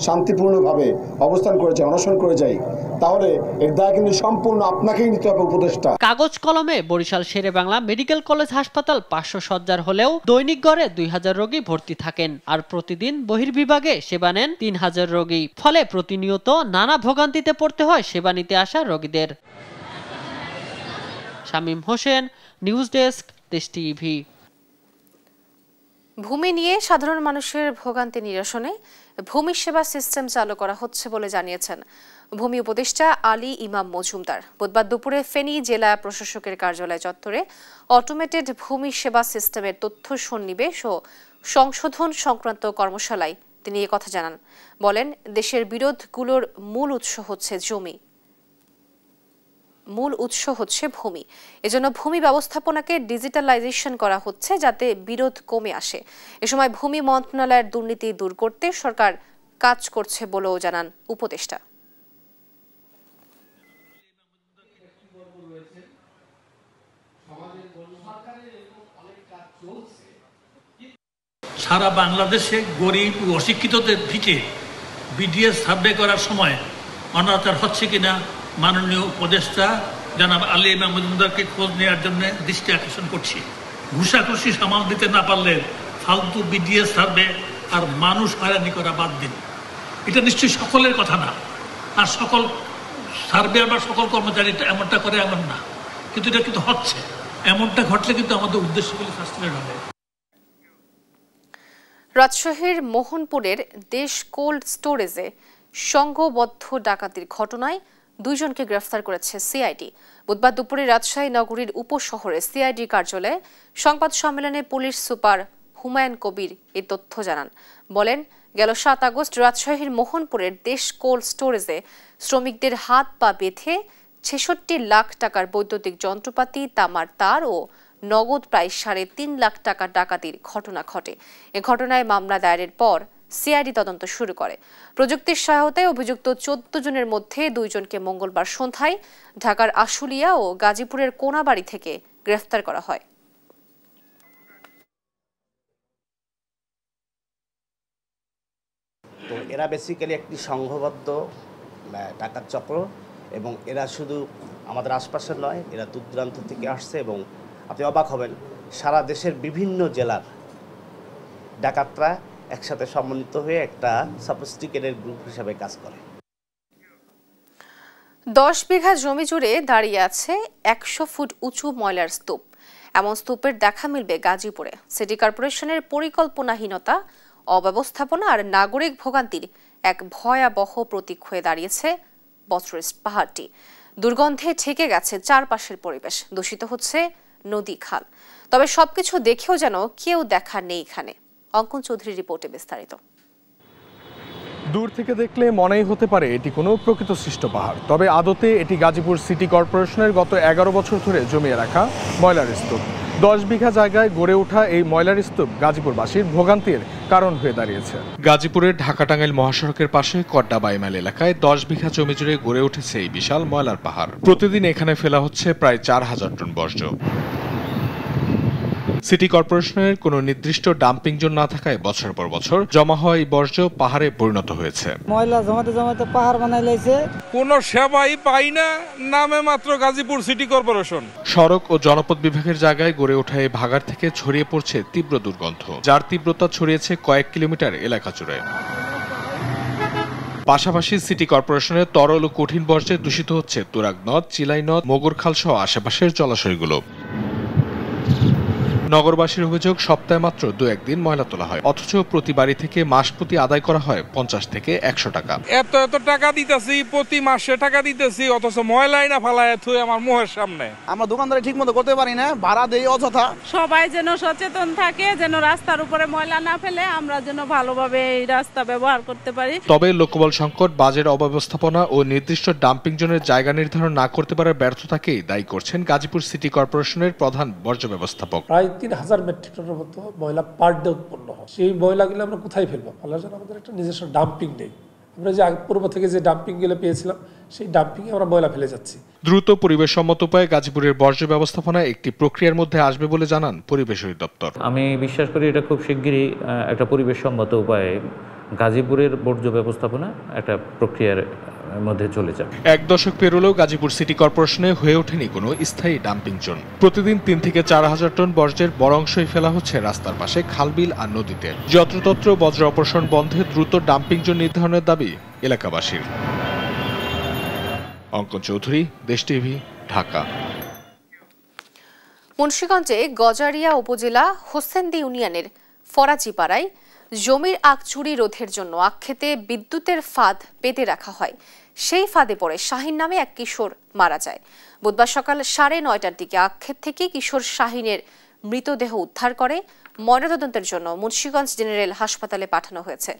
শান্তিপূর্ণভাবে অবস্থান করে যাই, অনশন করে যাই, তাহলে এর দায় কিন্তু সম্পূর্ণ আপনাকেই নিতে হবে উপদেষ্টা।
কাগজ কলমে বরিশাল শেরেবাংলা মেডিকেল কলেজ হাসপাতাল 500 শয্যার হলেও দৈনিক গড়ে 2000 রোগী ভর্তি থাকেন, আর প্রতিদিন বহির্বিভাগে সেবা নেন 3000 রোগী। ফলে প্রতিনিয়ত নানা ভোগান্তিতে পড়তে হয় সেবা নিতে আসা রোগীদের। শামীম হোসেন, নিউজ ডেস্ক, দেশ টিভি।
ভূমি নিয়ে সাধারণ মানুষের ভোগান্তি নিরসনে ভূমি সেবা সিস্টেম চালু করা হচ্ছে বলে জানিয়েছেন ভূমি উপদেষ্টা আলী ইমাম মজুমদার। বুধবার দুপুরে ফেনী জেলা প্রশাসকের কার্যালয় চত্বরে অটোমেটেড ভূমি সেবা সিস্টেমের তথ্য সন্নিবেশ ও সংশোধন সংক্রান্ত কর্মশালায় তিনি এ কথা জানান। বলেন, দেশের বিরোধগুলোর মূল উৎস হচ্ছে ভূমি। এজন্য ভূমি ব্যবস্থাপনাকে ডিজিটালাইজেশন করা হচ্ছে যাতে বিরোধ কমে আসে। এ সময় ভূমি মন্ত্রণালয়ের দুর্নীতি দূর করতে সরকার কাজ করছে বলেও জানান উপদেষ্টা।
সারা বাংলাদেশে গরিব ও অশিক্ষিতদের দিকে বিডিএস সার্ভে করার সময় অনাচার হচ্ছে কিনা মাননীয় উপদেষ্টা জনাব আলী ইমাম মজুমদারকে খোঁজ নেওয়ার জন্য দৃষ্টি আকর্ষণ করছি। ঘুষাঘুষি সামাল দিতে না পারলে ফালতু বিডিএস সার্ভে আর মানুষ হয়রানি করা বাদ দিন। এটা নিশ্চয়ই সকলের কথা না, আর সকল সার্ভে বা সকল কর্মচারী এমনটা করে এমন না, কিন্তু এটা কিন্তু হচ্ছে। এমনটা ঘটলে কিন্তু আমাদের উদ্দেশ্যগুলি সাশ্রয় হবে।
রাজশাহীর মোহনপুরের দেশ কোল্ড স্টোরেজে সংঘবদ্ধ ডাকাতির ঘটনায় 2 জনকে গ্রেফতার করেছে সিআইডি। বুধবার দুপুরে রাজশাহী নগরীর উপশহরে সিআইডি কার্যালয়ে সংবাদ সম্মেলনে পুলিশ সুপার হুমায়ুন কবির এই তথ্য জানান। বলেন, গেল 7 আগস্ট রাজশাহীর মোহনপুরের দেশ কোল্ড স্টোরেজে শ্রমিকদের হাত পা বেঁধে 66 লাখ টাকার বৈদ্যুতিক যন্ত্রপাতি, তামার তার ও নগদ প্রায় 3.5 লাখ টাকা ডাকাতির ঘটনা ঘটে। এ ঘটনায় মামলা দায়েরের পর সিআইডি তদন্ত শুরু করে। প্রযুক্তির সহায়তায় অভিযুক্ত 14 জনের মধ্যে 2 জনকে মঙ্গলবার সন্ধ্যায় ঢাকার আশুলিয়া ও গাজীপুরের কোনাবাড়ি থেকে গ্রেফতার করা হয়।
তো এরা বেসিক্যালি একটি সংঘবদ্ধ ডাকাত চক্র, এবং এরা শুধু আমাদের আশপাশের নয়, এরা দূর দূরান্ত থেকে আসছে, এবং আপনি অবাক হবেন সারা দেশের বিভিন্ন জেলার ডাকাতরা একসাথে সমন্বিত হয়ে একটা সফিস্টিকেটেড গ্রুপ হিসেবে কাজ করে।
10 বিঘা জমি জুড়ে দাঁড়িয়ে আছে 100 ফুট উঁচু ময়লার স্তূপ। এমন স্তূপের দেখা মিলবে গাজীপুরে। সিটি কর্পোরেশনের পরিকল্পনাহীনতা, অব্যবস্থাপনা আর নাগরিক ভোগান্তির এক ভয়াবহ প্রতীক হয়ে দাঁড়িয়েছে বটরেস্ট পাহাড়টি। দুর্গন্ধে ঠেকে গেছে চারপাশের পরিবেশ, দূষিত হচ্ছে নদী খাল। তবে সবকিছু দেখেও যেন কেউ দেখা নেই এখানে। অঙ্কন চৌধুরীর রিপোর্টে বিস্তারিত।
দূর থেকে দেখলে মনেই হতে পারে এটি কোনো প্রকৃত সৃষ্ট পাহাড়, তবে আদতে এটি গাজীপুর সিটি কর্পোরেশনের গত 11 বছর ধরে জমিয়ে রাখা ময়লার স্তূপ। 10 বিঘা জায়গায় গড়ে ওঠা এই ময়লার স্তূপ গাজীপুরবাসীর ভোগান্তির কারণ হয়ে দাঁড়িয়েছে। গাজীপুরের ঢাকা-টাঙ্গাইল মহাসড়কের পাশে কড্ডা বাইমাইল এলাকায় 10 বিঘা জমি জুড়ে গড়ে উঠেছে এই বিশাল ময়লার পাহাড়। প্রতিদিন এখানে ফেলা হচ্ছে প্রায় 4000 টন বর্জ্য। সিটি কর্পোরেশনের কোনো নির্দিষ্ট ডাম্পিং জোন না থাকায় বছর পর বছর জমা হওয়া এই বর্জ্য পাহাড়ে পরিণত হয়েছে।
ময়লা জমাতে জমাতে পাহাড় বানাই লাইছে। কোনো সেবাই পাই না, নামে মাত্র গাজীপুর সিটি কর্পোরেশন।
সড়ক ও জনপথ বিভাগের জায়গায় গড়ে ওঠা এই ভাগাড় থেকে ছড়িয়ে পড়ছে তীব্র দুর্গন্ধ, যার তীব্রতা ছড়িয়েছে কয়েক কিলোমিটার এলাকা জুড়ে। পাশাপাশি সিটি কর্পোরেশনের তরল ও কঠিন বর্জ্যে দূষিত হচ্ছে তুরাগ নদ, চিলাই নদ, মোগরখাল সহ আশেপাশের জলাশয়গুলো। নগরবাসীর অভিযোগ, সপ্তাহে মাত্র 2-1 দিন ময়লা তোলা হয়, অথচ প্রতি বাড়ি থেকে মাস প্রতি আদায় করা হয় 50 থেকে 100 টাকা।
এত টাকা দিতেছি, প্রতি মাসে টাকা দিতেছি, অথচ ময়লাই না ফালায় থুই আমার মুখের সামনে।
আমরা দোকানদারি ঠিক মতো করতে পারি না, ভাড়া দেই অযথা।
সবাই যেন সচেতন থাকে, যেন রাস্তার উপরে ময়লা না ফেলে, আমরা যেন ভালোভাবে এই রাস্তা ব্যবহার করতে পারি।
তবে লোকবল সংকট, বাজেট অব্যবস্থাপনা ও নির্দিষ্ট ডাম্পিং জোনের জায়গা নির্ধারণ না করতে পারার ব্যর্থতাকেই দায়ী করছেন গাজীপুর সিটি কর্পোরেশনের প্রধান বর্জ্য ব্যবস্থাপক।
3000 মেট্রিক টনের মতো ময়লা পার ডে উৎপন্ন হয়। সেই ময়লাগুলো আমরা কোথায় ফেলবো? ফেলার জন্য আমাদের একটা নিজস্ব ডাম্পিং নেই। আমরা যে পূর্ব থেকে যে ডাম্পিংগুলো পেয়েছিলাম, সেই ডাম্পিংয়ে আমরা ময়লা ফেলে যাচ্ছি।
দ্রুত পরিবেশসম্মত উপায়ে গাজীপুরের বর্জ্য ব্যবস্থাপনা একটি প্রক্রিয়ার মধ্যে আসবে বলে জানান পরিবেশ অধিদপ্তর।
আমি বিশ্বাস করি এটা খুব শিগগিরই একটা পরিবেশসম্মত উপায়ে গাজীপুরের বর্জ্য ব্যবস্থাপনা একটা প্রক্রিয়ার মধ্যে চলে যাবে।
1 দশক পেরোলেও গাজীপুর সিটি কর্পোরেশনে হয়ে ওঠেনি কোনো স্থায়ী ডাম্পিং জোন। প্রতিদিন 3 থেকে 4000 টন বর্জ্যের বড় অংশই ফেলা হচ্ছে রাস্তার পাশে, খালবিল আর নদীতে। যত্রতত্র বজ্র অপসারণ বন্ধে দ্রুত ডাম্পিং জোন নির্ধারণের দাবি এলাকাবাসীর। অঙ্কন চৌধুরী, দেশ টিভি, ঢাকা।
মুন্সিগঞ্জে গজারিয়া উপজেলা হোসেন্দি ইউনিয়নের ফরাজিপাড়ায় জমির আখ চুরি রোধের জন্য আখক্ষেতে বিদ্যুতের ফাঁদ পেতে রাখা হয়। সেই ফাঁদে পড়ে শাহিন নামে এক কিশোর মারা যায়। বুধবার সকাল 9:30টার দিকে আখক্ষেত থেকে কিশোর শাহিনের মৃতদেহ উদ্ধার করে ময়নাতদন্তের জন্য মুন্সিগঞ্জ জেনারেল হাসপাতালে পাঠানো হয়েছে।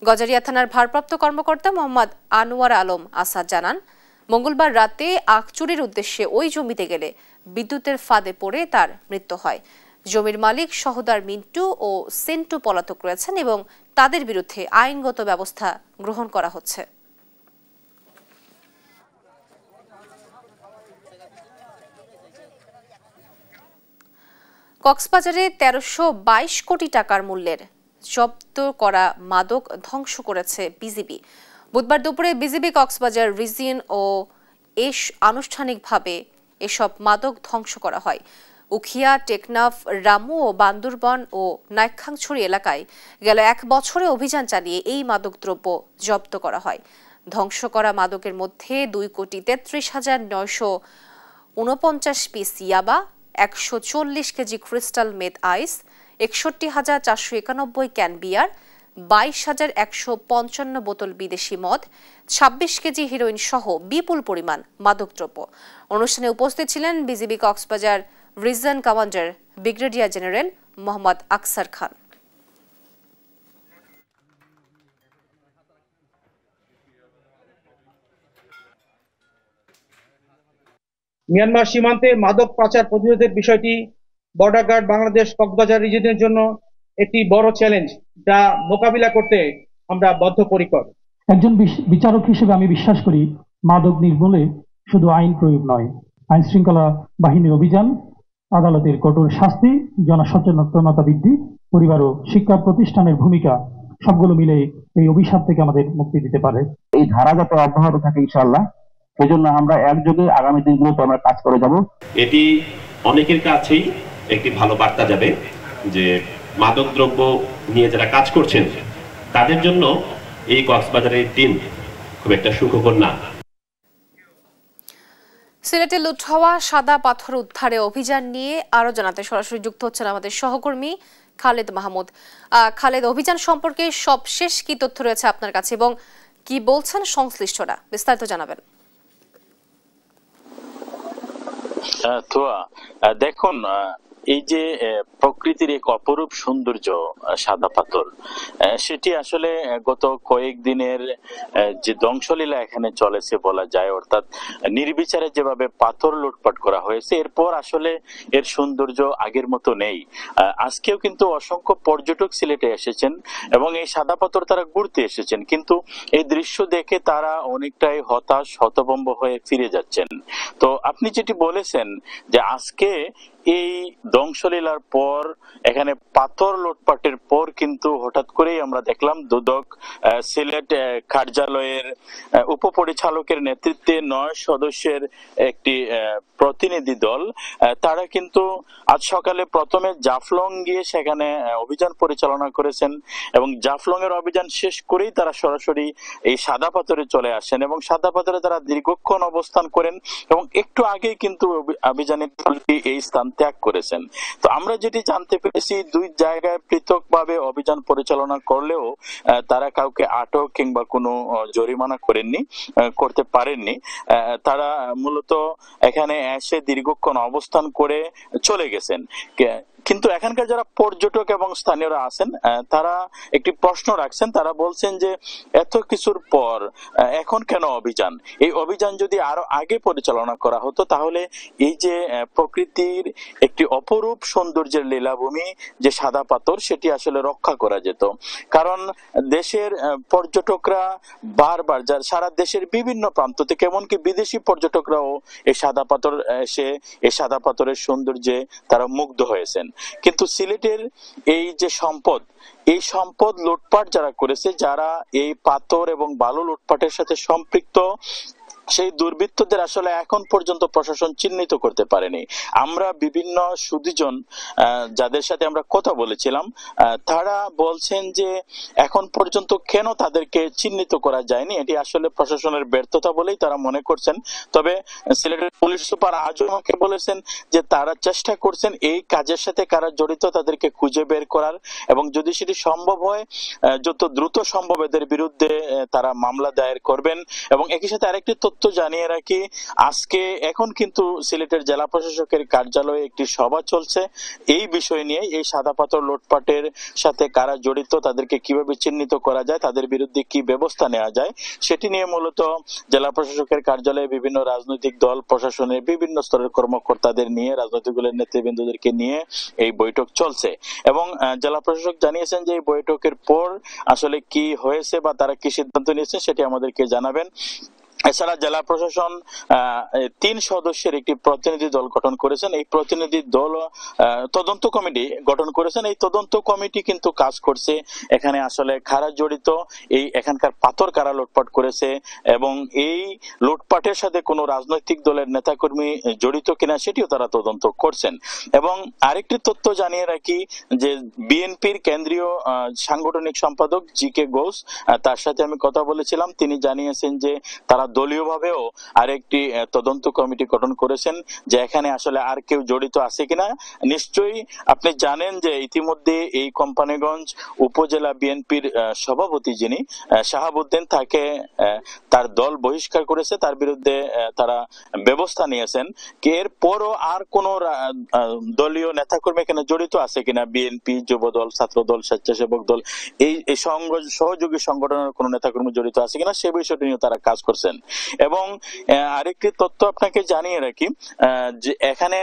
গজারিয়া থানার ভারপ্রাপ্ত কর্মকর্তা মোহাম্মদ আনোয়ার আলম আসাদ জানান, মঙ্গলবার রাতে আখ চুরির উদ্দেশ্যে ওই জমিতে গেলে বিদ্যুতের ফাঁদে পড়ে তার মৃত্যু হয়। জমির মালিক সহদার মিন্টু ও সেন্টু পলাতক রয়েছেন এবং তাদের বিরুদ্ধে আইনগত ব্যবস্থা গ্রহণ করা হচ্ছে। কক্সবাজারে 1322 কোটি টাকার মূল্যের জব্দ করা মাদক ধ্বংস করেছে বিজিবি। বুধবার দুপুরে বিজিবি কক্সবাজার রিজিয়ন ও আনুষ্ঠানিকভাবে এসব মাদক ধ্বংস করা হয়। উখিয়া, টেকনাফ, রামু ও বান্দরবান ও নাইখাংছড়ি এলাকায় গেল 1 বছরে অভিযান চালিয়ে এই মাদকদ্রব্য জব্দ করা হয়। ধ্বংস করা মাদকের মধ্যে 2,33,949 পিস ইয়াবা, 140 KG crystal meth ice, 61,491 can beer, 22,155 বোতল বিদেশি মদ, 26 কেজি হিরোইন সহ বিপুল পরিমাণ মাদকদ্রব্য। অনুষ্ঠানে উপস্থিত ছিলেন BGB Cox's Bazar reason commander brigadier general Mohammad আকসার খান।
মিয়ানমার সীমান্তে মাদক পাচার প্রতিরোধের বিষয়টি বর্ডার গার্ড বাংলাদেশ কক্সবাজার রিজিয়নের জন্য একটি বড় চ্যালেঞ্জ, যা মোকাবিলা করতে আমরা বদ্ধপরিকর।
একজন বিচারক হিসেবে আমি বিশ্বাস করি, মাদক নির্মূলে শুধু আইন প্রয়োগ নয়, আইন শৃঙ্খলা বাহিনীর অভিযান, আদালতের কঠোর শাস্তি, জনসচেতনতা বৃদ্ধি, পরিবার ও শিক্ষা প্রতিষ্ঠানের ভূমিকা সবগুলো মিলে এই অভিশাপ থেকে আমাদের মুক্তি দিতে পারে।
এই ধারা যাতে অব্যাহত থাকে ইনশাআল্লাহ, সেজন্য আমরা একযোগে আগামী দিনগুলোতে আমরা কাজ করে যাব।
এটি অনেকের কাছেই একটি ভালো বার্তা যাবে যে মাদকদ্রব্য নিয়ে যারা কাজ করছেন তাদের জন্য এই কক্সবাজারের দিন খুব একটা সুখকর না।
সিলেটে লুট হওয়া সাদা পাথর উদ্ধারে অভিযান নিয়ে আরো জানাতে সরাসরি যুক্ত হচ্ছেন আমাদের সহকর্মী খালেদ মাহমুদ। খালেদ, অভিযান সম্পর্কে সবশেষ কি তথ্য রয়েছে আপনার কাছে এবং কি বলছেন সংশ্লিষ্টরা, বিস্তারিত জানাবেন।
দেখুন, এই যে প্রকৃতির এক অপরূপ সৌন্দর্য সাদা পাথর, সেটি আসলে গত কয়েকদিনের যে ধ্বংসলীলা এখানে চলেছে বলা যায়, অর্থাৎ নির্বিচারে যেভাবে পাথর লুটপাট করা হয়েছে, এরপর আসলে এর সৌন্দর্য আগের মতো নেই। আজকেও কিন্তু অসংখ্য পর্যটক সিলেটে এসেছেন এবং এই সাদা পাথর তারা ঘুরতে এসেছেন, কিন্তু এই দৃশ্য দেখে তারা অনেকটাই হতাশ, হতভম্ব হয়ে ফিরে যাচ্ছেন। তো আপনি যেটি বলেছেন যে আজকে এই ধ্বংসলীলার পর এখানে পাথর লুটপাটের পর কিন্তু হঠাৎ করেই আমরা দেখলাম দুদক সিলেট কার্যালয়ের উপপরিচালকের নেতৃত্বে 9 সদস্যের একটি প্রতিনিধি দল তারা কিন্তু আজ সকালে প্রথমে জাফলং গিয়ে সেখানে অভিযান পরিচালনা করেছেন এবং জাফলং এর অভিযান শেষ করেই তারা সরাসরি এই সাদা পাথরে চলে আসেন এবং সাদা পাথরে তারা দীর্ঘক্ষণ অবস্থান করেন এবং একটু আগেই কিন্তু অভিযানের দলটি এই স্থান ত্যাগ করেছেন। তো আমরা যেটি জানতে পেরেছি 2 জায়গায় পৃথকভাবে অভিযান পরিচালনা করলেও তারা কাউকে আটক কিংবা কোনো জরিমানা করতে পারেননি। তারা মূলত এখানে এসে দীর্ঘক্ষণ অবস্থান করে চলে গেছেন। কিন্তু এখানকার যারা পর্যটক এবং স্থানীয়রা আছেন তারা একটি প্রশ্ন রাখছেন। তারা বলছেন যে এত কিছুর পর এখন কেন অভিযান? এই অভিযান যদি আরো আগে পরিচালনা করা হতো তাহলে এই যে প্রকৃতির একটি অপরূপ সৌন্দর্যের লীলাভূমি যে সাদা পাথর সেটি আসলে রক্ষা করা যেত। কারণ দেশের পর্যটকরা বারবার সারা দেশের বিভিন্ন প্রান্ত থেকে এমনকি বিদেশি পর্যটকরাও এই সাদা পাথর এসে এই সাদা পাথরের সৌন্দর্যে তারা মুগ্ধ হয়েছেন। কিন্তু সিলেটের এই যে সম্পদ, এই সম্পদ লুটপাট যারা করেছে, যারা এই পাথর এবং বালু লুটপাটের সাথে সম্পৃক্ত, সেই দুর্বৃত্তদের আসলে এখন পর্যন্ত প্রশাসন চিহ্নিত করতে পারেনি। আমরা বিভিন্ন সুধীজন যাদের সাথে আমরা কথা বলেছিলাম তারা বলছেন যে এখন পর্যন্ত কেন তাদেরকে চিহ্নিত করা যায়নি এটি আসলে প্রশাসনের ব্যর্থতা বলেই তারা মনে করছেন। তবে সিলেটের পুলিশ সুপার আজও আমাকে বলেছেন যে তারা চেষ্টা করছেন এই কাজের সাথে কারা জড়িত তাদেরকে খুঁজে বের করার এবং যদি সেটি সম্ভব হয় যত দ্রুত সম্ভব এদের বিরুদ্ধে তারা মামলা দায়ের করবেন। এবং একই সাথে আরেকটি তথ্য জানিয়ে রাখি, আজকে এখন কিন্তু সিলেটের জেলা প্রশাসকের কার্যালয়ে একটি সভা চলছে এই বিষয় নিয়ে, এই সাদা পাথর লুটপাটের সাথে কারা জড়িত তাদেরকে কিভাবে চিহ্নিত করা যায়, তাদের বিরুদ্ধে কি ব্যবস্থা নেওয়া যায় সেটি নিয়ে মূলত জেলা প্রশাসকের কার্যালয়ে বিভিন্ন রাজনৈতিক দল, প্রশাসনের বিভিন্ন স্তরের কর্মকর্তাদের নিয়ে, রাজনৈতিক দলের নেতৃবৃন্দদেরকে নিয়ে এই বৈঠক চলছে। এবং জেলা প্রশাসক জানিয়েছেন যে এই বৈঠকের পর আসলে কি হয়েছে বা তারা কি সিদ্ধান্ত নিয়েছে সেটি আমাদেরকে জানাবেন। এছাড়া জেলা প্রশাসন 3 সদস্যের একটি প্রতিনিধি দল গঠন করেছেন। এই প্রতিনিধি দল তদন্ত কমিটি গঠন করেছেন। এই তদন্ত কমিটি কিন্তু কাজ করছে এখানে আসলে কারা জড়িত, এই এখানকার পাথর কারা লুটপাট করেছে এবং এই লুটপাটের সাথে কোনো রাজনৈতিক দলের নেতাকর্মী জড়িত কিনা সেটিও তারা তদন্ত করছেন। এবং আরেকটি তথ্য জানিয়ে রাখি যে বিএনপির কেন্দ্রীয় সাংগঠনিক সম্পাদক জি.কে. ঘোষ, তার সাথে আমি কথা বলেছিলাম, তিনি জানিয়েছেন যে তারা দলীয়ভাবেও আরেকটি তদন্ত কমিটি গঠন করেছেন যে এখানে আসলে আর কেউ জড়িত আছে কিনা। নিশ্চয়ই আপনি জানেন যে ইতিমধ্যে এই কোম্পানিগঞ্জ উপজেলা বিএনপির সভাপতি যিনি শাহাবুদ্দিন, তাকে তার দল বহিষ্কার করেছে, তার বিরুদ্ধে তারা ব্যবস্থা নিয়েছেন। এরপরও আর কোন দলীয় নেতাকর্মী এখানে জড়িত আছে কিনা, বিএনপি, যুবদল, ছাত্রদল, স্বেচ্ছাসেবক দল, এই সহযোগী সংগঠনের কোন নেতাকর্মী জড়িত আছে কিনা সে বিষয়টি নিয়ে তারা কাজ করছেন। এবং আরেকটি তথ্য আপনাকে জানিয়ে রাখি যে এখানে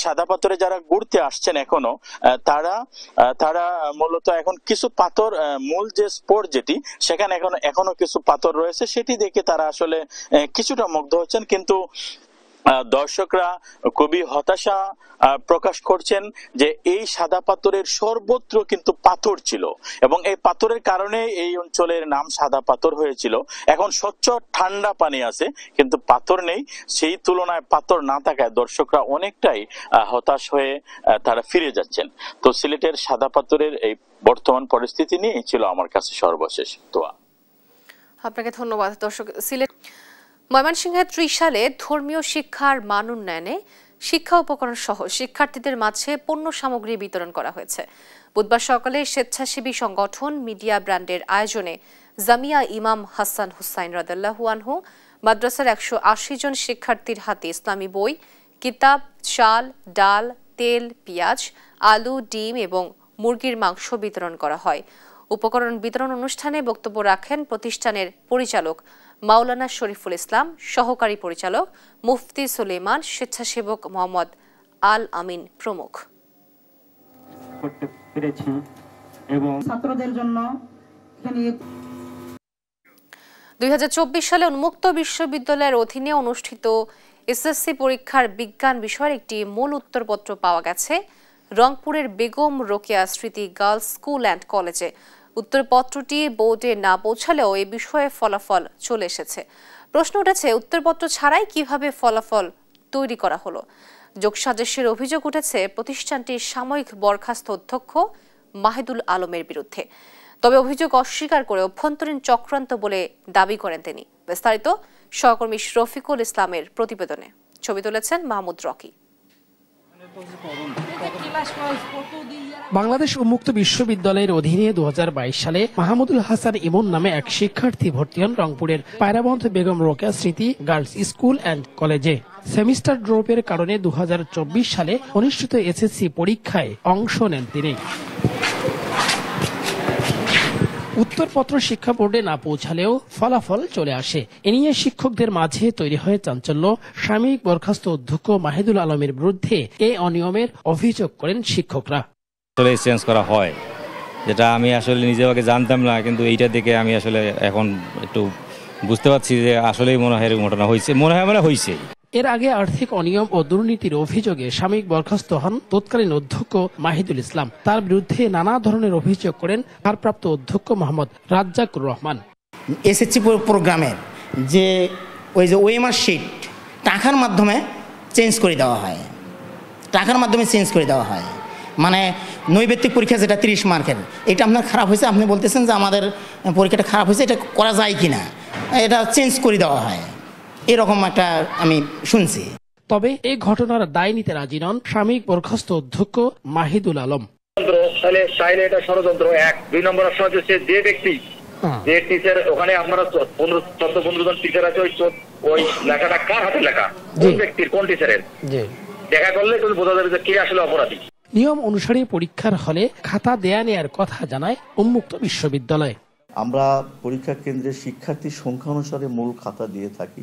সাদা পাথরে যারা ঘুরতে আসছেন এখনো তারা মূলত এখন কিছু পাথর, মূল যে স্পট যেটি সেখানে এখনো কিছু পাথর রয়েছে, সেটি দেখে তারা আসলে কিছুটা মুগ্ধ হচ্ছেন। কিন্তু দর্শকরা খুবই হতাশা প্রকাশ করছেন যে এই সাদা পাথরের সর্বত্র কিন্তু পাথর ছিল এবং এই পাথরের কারণে এই অঞ্চলের নাম সাদা পাথর হয়েছিল। এখন স্বচ্ছ ঠান্ডা পানি আছে কিন্তু পাথর নেই, সেই তুলনায় পাথর না থাকায় দর্শকরা অনেকটাই হতাশ হয়ে তারা ফিরে যাচ্ছেন। তো সিলেটের সাদা পাথরের এই বর্তমান পরিস্থিতি নিয়ে ছিল আমার কাছে সর্বশেষ দোয়া।
আপনাকে ধন্যবাদ। দর্শক, সিলেট ময়মনসিংহে 30 সালে ধর্মীয় শিক্ষার মান উন্নয়নে শিক্ষা উপকরণ সহ শিক্ষার্থীদের মাঝে পণ্য সামগ্রী বিতরণ করা হয়েছে। বুধবার সকালে স্বেচ্ছাসেবী সংগঠন মিডিয়া ব্র্যান্ডের আয়োজনে জামিয়া ইমাম হাসান হুসাইন রাদিয়াল্লাহু আনহু মাদ্রাসার 180 জন শিক্ষার্থীর হাতে ইসলামী বই, কিতাব, চাল, ডাল, তেল, পেঁয়াজ, আলু, ডিম এবং মুরগির মাংস বিতরণ করা হয়। উপকরণ বিতরণ অনুষ্ঠানে বক্তব্য রাখেন প্রতিষ্ঠানের পরিচালক মাওলানা শরীফুল ইসলাম, সহকারী পরিচালক মুফতি সুলেমান, স্বেচ্ছাসেবক মোহাম্মদ আল আমিন প্রমুখ।
করতে পেরেছি এবং ছাত্রদের জন্য
2024 সালে উন্মুক্ত বিশ্ববিদ্যালয়ের অধীনে অনুষ্ঠিত এসএসসি পরীক্ষার বিজ্ঞান বিষয়ের একটি মূল উত্তরপত্র পাওয়া গেছে রংপুরের বেগম রোকেয়া স্মৃতি গার্লস স্কুল অ্যান্ড কলেজে। উত্তরপত্রটি বোর্ডে না পৌঁছালেও এ বিষয়ে ফলাফল চলে এসেছে। প্রশ্ন উঠেছে, উত্তরপত্র ছাড়াই কিভাবে ফলাফল তৈরি করা হলো? যোগসাজশের অভিযোগ উঠেছে প্রতিষ্ঠানটির সাময়িক বরখাস্ত অধ্যক্ষ মাহিদুল আলমের বিরুদ্ধে। তবে অভিযোগ অস্বীকার করে অভ্যন্তরীণ চক্রান্ত বলে দাবি করেন তিনি। বিস্তারিত সহকর্মী রফিকুল ইসলামের প্রতিবেদনে। ছবি তুলেছেন মাহমুদ রকি।
বাংলাদেশ উন্মুক্ত বিশ্ববিদ্যালয়ের অধীনে 2022 সালে মাহমুদুল হাসান ইমন নামে এক শিক্ষার্থী ভর্তি হন রংপুরের পায়রাবন্ধ বেগম রোকেয়া স্মৃতি গার্লস স্কুল অ্যান্ড কলেজে। সেমিস্টার ড্রপের কারণে 2024 সালে অনুষ্ঠিত এসএসসি পরীক্ষায় অংশ নেন তিনি। উত্তরপত্র শিক্ষা বোর্ডে না পৌঁছালেও ফলাফল চলে আসে। এ নিয়ে শিক্ষকদের মাঝে তৈরি হয়ে চাঞ্চল্য। সাময়িক বরখাস্ত অধ্যক্ষ মাহিদুল আলমের বিরুদ্ধে এই অনিয়মের অভিযোগ করেন শিক্ষকরা।
আসলে চেঞ্জ করা হয়, যেটা আমি আসলে নিজে আগে জানতাম না, কিন্তু এইটা দেখে আমি আসলে এখন একটু বুঝতে পারছি যে আসলেই মনে হয় এরকম ঘটনা হয়েছে, হয়েছে।
এর আগে আর্থিক অনিয়ম ও দুর্নীতির অভিযোগে সাময়িক বরখাস্ত হন তৎকালীন অধ্যক্ষ মাহিদুল ইসলাম। তার বিরুদ্ধে নানা ধরনের অভিযোগ করেন ভারপ্রাপ্ত অধ্যক্ষ মোহাম্মদ রাজ্জাকুর রহমান।
এসএসসি প্রোগ্রামের যে ওএমআর শিট টাকার মাধ্যমে চেঞ্জ করে দেওয়া হয়, মানে নৈবেত্তিক পরীক্ষা যেটা 30 মার্কের, এটা আপনার খারাপ হয়েছে, আপনি বলতেছেন যে আমাদের পরীক্ষাটা খারাপ হয়েছে, এটা করা যায় কিনা, এটা চেঞ্জ করে দেওয়া হয়, এরকম একটা আমি শুনছি।
তবে এই ঘটনার দায় নিতে রাজি নন সাময়িক বরখাস্ত অধ্যক্ষ মাহিদুল আলম।
তাহলে এটা ষড়যন্ত্র। 2 নম্বর অপশন হচ্ছে যে ব্যক্তি, যে টিচার, ওখানে আপনারা 14-15 জন টিচার আছে, ওই লেখাটা কার হাতে লেখা, কোন ব্যক্তির, কোন টিচারের, দেখা করলে তুমি বোঝা যাবে যে কে আসলে অপরাধী।
নিয়ম অনুসারে পরীক্ষার হলে খাতা দেয়া নেয়ার কথা জানায় উন্মুক্ত বিশ্ববিদ্যালয়।
আমরা পরীক্ষা কেন্দ্রের শিক্ষার্থীর সংখ্যা অনুসারে মূল খাতা দিয়ে থাকি,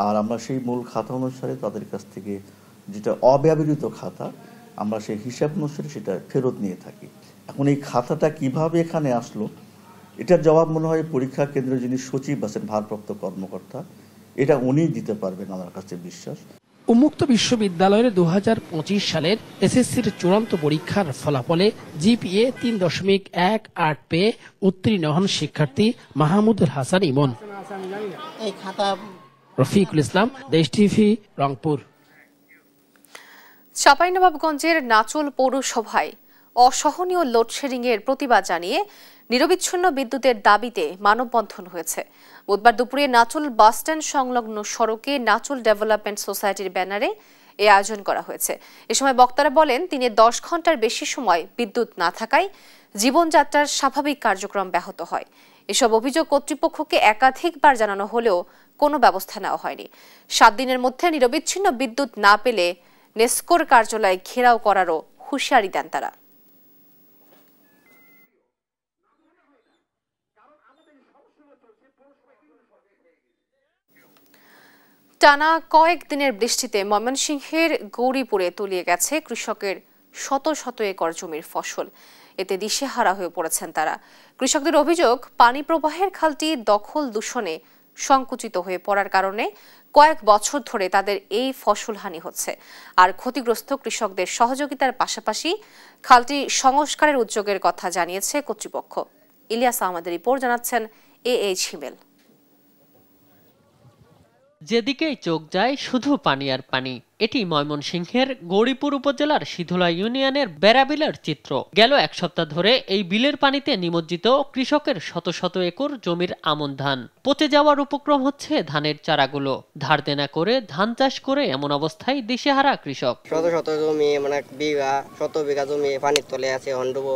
আর আমরা সেই মূল খাতা অনুসারে তাদের কাছ থেকে যেটা অব্যবহৃত খাতা, আমরা সেই হিসাব অনুসারে সেটা ফেরত নিয়ে থাকি। এখন এই খাতাটা কিভাবে এখানে আসলো, এটার জবাব মনে হয় পরীক্ষা কেন্দ্রের যিনি সচিব আছেন, ভারপ্রাপ্ত কর্মকর্তা, এটা উনিই দিতে পারবেন আমার কাছে বিশ্বাস।
উন্মুক্ত বিশ্ববিদ্যালয়ের 2025 সালের এসএসসির চূড়ান্ত পরীক্ষার ফলাফলে জিপিএ 3.18 পেয়ে উত্তীর্ণ হন শিক্ষার্থী মাহমুদুল হাসান ইমন। রফিকুল ইসলাম, দেশ টিভি, রংপুর।
চাঁপাইনবাবগঞ্জের নাচল পৌরসভায় অসহনীয় লোডশেডিং এর প্রতিবাদ জানিয়ে নিরবিচ্ছিন্ন বিদ্যুতের দাবিতে মানববন্ধন হয়েছে। বুধবার দুপুরে নাচল বাসস্ট্যান্ড সংলগ্ন সড়কে নাচল ডেভেলপমেন্ট সোসাইটির ব্যানারে এই আয়োজন করা হয়েছে। এ সময় বক্তারা বলেন, দিনে 10 ঘন্টার বেশি সময় বিদ্যুৎ না থাকায় জীবনযাত্রার স্বাভাবিক কার্যক্রম ব্যাহত হয়। এসব অভিযোগ কর্তৃপক্ষকে একাধিকবার জানানো হলেও কোনো ব্যবস্থা নেওয়া হয়নি। 7 দিনের মধ্যে নিরবিচ্ছিন্ন বিদ্যুৎ না পেলে নেসকোর কার্যালয় ঘেরাও করারও হুঁশিয়ারি দেন তারা। টানা কয়েকদিনের বৃষ্টিতে ময়মনসিংহের গৌরীপুরে তলিয়ে গেছে কৃষকের শত শত একর জমির ফসল। এতে দিশেহারা হয়ে পড়েছেন তারা। কৃষকদের অভিযোগ, পানি প্রবাহের খালটি দখল দূষণে সংকুচিত হয়ে পড়ার কারণে কয়েক বছর ধরে তাদের এই ফসল হানি হচ্ছে। আর ক্ষতিগ্রস্ত কৃষকদের সহযোগিতার পাশাপাশি খালটি সংস্কারের উদ্যোগের কথা জানিয়েছে কর্তৃপক্ষ। ইলিয়াস আহমেদের রিপোর্ট, জানাচ্ছেন এইচ হিমেল।
যেদিকেই চোখ যায় শুধু পানি আর পানি। এটি ময়মনসিংহের গৌরীপুর উপজেলার সিধুলা ইউনিয়নের বেড়াবিলের চিত্র। গেল 1 সপ্তাহ ধরে এই বিলের পানিতে নিমজ্জিত কৃষকের শত শত একর জমির আমন ধান। পচে যাওয়ার উপক্রম হচ্ছে ধানের চারাগুলো। ধার দেনা করে ধান চাষ করে এমন অবস্থায় দিশেহারা কৃষক।
শত শত জমি, মানে শত বিঘা জমি পানির তলে আছে। অন্ডব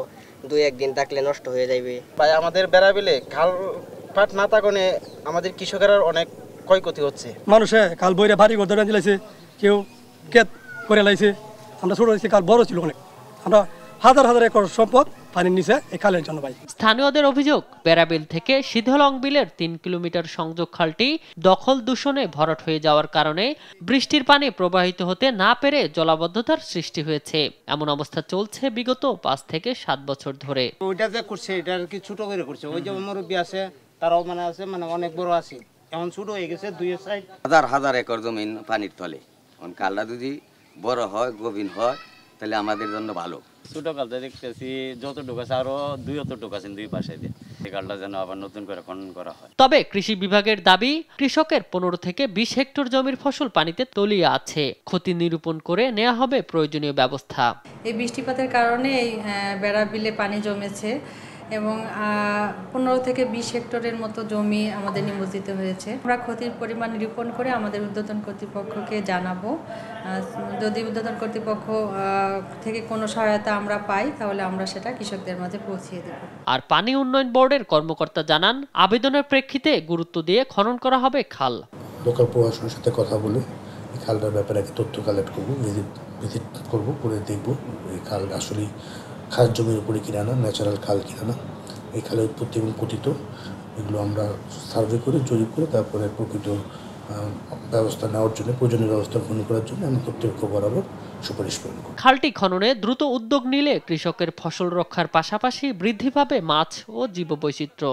2-1 দিন থাকলে নষ্ট হয়ে যাবে।
ভাই, আমাদের বেড়াবিলে খাল পাট না থাকলে আমাদের কৃষকের অনেক ক্ষয়ক্ষতি হচ্ছে।
মানুষে কাল বইরে ভারী ঘর ধরে দিলাইছে, কেউ কেত করে লাইছে। আমরা ছোট কাল বড় ছিল অনেক, আমরা হাজার হাজার একর সম্পদ পানির নিচে এই খালের জন্য পাই।
স্থানীয়দের অভিযোগ, বেড়াবিল থেকে শীতলং বিলের 3 কিলোমিটার সংযোগ খালটি দখল দূষণে ভরাট হয়ে যাওয়ার কারণে বৃষ্টির পানি প্রবাহিত হতে না পেরে জলাবদ্ধতার সৃষ্টি হয়েছে। এমন অবস্থা চলছে বিগত 5 থেকে 7 বছর ধরে।
ওইটা যে করছে, এটা কি ছোট করে করছে। ওই যে মুরব্বী আছে, তারাও মানে আছে, মানে অনেক বড় আছে।
এখন শুরু হয়ে গেছে দুই সাইড
হাজার হাজার একর জমি পানির তলে। খালটা যদি বড় হয় গভীর হয় তাহলে আমাদের জন্য ভালো।
ছোট খালটা দেখতেছি যতটুকু আছে আরো 2 আছে দুই পাশে দিয়ে, এই খালটা যেন আবার নতুন করে খনন করা হয়।
তবে কৃষি বিভাগের দাবি, কৃষকের 15 থেকে 20 হেক্টর জমির ফসল পানিতে তলিয়ে আছে। ক্ষতি নিরূপণ করে নেওয়া হবে প্রয়োজনীয় ব্যবস্থা।
এই বৃষ্টিপাতের কারণে এই বেড়া বিলে পানি জমেছে এবং 15 থেকে 20 হেক্টরের মতো জমি আমাদের নিমজ্জিত হয়েছে। আমরা ক্ষতির পরিমাণ নিরূপণ করে আমাদের ঊর্ধ্বতন কর্তৃপক্ষকে জানাবো। যদি ঊর্ধ্বতন কর্তৃপক্ষ থেকে কোনো সহায়তা আমরা পাই তাহলে আমরা সেটা কৃষকদের মাঝে পৌঁছিয়ে দেব।
আর পানি উন্নয়ন বোর্ডের কর্মকর্তা জানান, আবেদনের প্রেক্ষিতে গুরুত্ব দিয়ে খনন করা হবে খাল।
লোকাল প্রশাসনের সাথে কথা বলে এই খালটার ব্যাপারে তথ্য কালেক্ট করবো, ভিজিট করবো, করে দেখবো এই খাল আসলেই খাস জমির উপরে কিনা না, ন্যাচারাল খাল কিনা না, এই খালের উৎপত্তি এবং পতিত এগুলো আমরা সার্ভে করে জরিপ করে তারপরে প্রকৃত ব্যবস্থা নেওয়ার জন্য, প্রয়োজনীয় ব্যবস্থা গ্রহণ করার জন্য আমরা কর্তৃপক্ষ বরাবর সুপারিশ করব।
খালটি খননে দ্রুত উদ্যোগ নিলে কৃষকের ফসল রক্ষার পাশাপাশি বৃদ্ধি পাবে মাছ ও জীববৈচিত্র্য।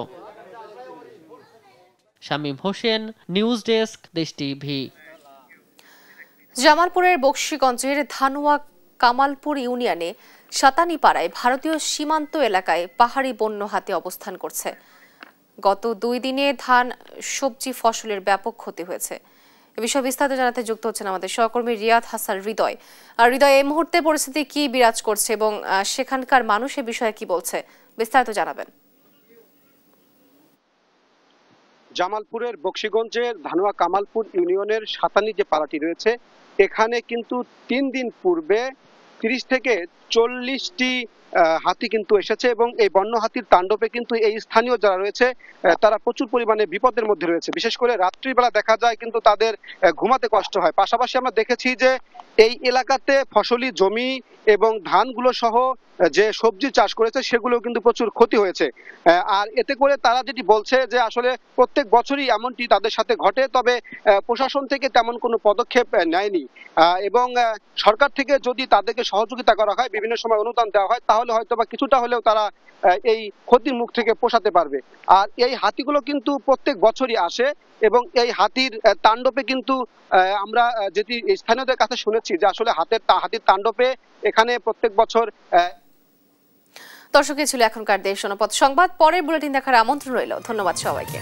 শামীম হোসেন, নিউজ ডেস্ক, দেশ টিভি।
জামালপুরের বকশীগঞ্জের ধানুয়া কামালপুর ইউনিয়নে সাতানিপাড়ায় ভারতীয় সীমান্ত এলাকায় পাহাড়ি বন্য হাতি অবস্থান করছে। গত 2 দিনে ধান, সবজি ফসলের ব্যাপক ক্ষতি হয়েছে। এ বিষয়ে বিস্তারিত জানাতে যুক্ত হচ্ছেন আমাদের সহকর্মী রিয়াদ হাসান হৃদয়। হৃদয়, এই মুহূর্তে পরিস্থিতি কি বিরাজ করছে এবং সেখানকার মানুষ এ বিষয়ে কি বলছে, বিস্তারিত জানাবেন।
জামালপুরের বকশীগঞ্জের ধানুয়া কামালপুর ইউনিয়নের সাতানি যে পাড়াটি রয়েছে, এখানে কিন্তু 3 দিন পূর্বে 30 থেকে 40টি হাতি কিন্তু এসেছে এবং এই বন্য হাতির তাণ্ডবে কিন্তু এই স্থানীয় যারা রয়েছে তারা প্রচুর পরিমাণে বিপদের মধ্যে রয়েছে। বিশেষ করে রাত্রিবেলা দেখা যায় কিন্তু তাদের ঘুমাতে কষ্ট হয়। পাশাপাশি আমরা দেখেছি যে এই এলাকাতে ফসলি জমি এবং ধানগুলো সহ যে সবজি চাষ করেছে সেগুলো কিন্তু প্রচুর ক্ষতি হয়েছে। আর এতে করে তারা যেটি বলছে যে আসলে প্রত্যেক বছরই এমনটি তাদের সাথে ঘটে, তবে প্রশাসন থেকে তেমন কোনো পদক্ষেপ নেয়নি এবং সরকার থেকে যদি তাদেরকে সহযোগিতা করা হয়, বিভিন্ন সময় অনুদান দেওয়া হয়, তাহলে হয়তো বা কিছুটা হলেও তারা এই ক্ষতির মুখ থেকে পোষাতে পারবে। আর এই হাতিগুলো কিন্তু প্রত্যেক বছরই আসে এবং এই হাতির তাণ্ডবে কিন্তু আমরা যেটি স্থানীয়দের কাছে শুনেছি যে আসলে হাতির তাণ্ডবে এখানে প্রত্যেক বছর।
দর্শক, ছিল এখনকার দেশ জনপদ সংবাদ। পরের বুলেটিন দেখার আমন্ত্রণ রইল। ধন্যবাদ সবাইকে।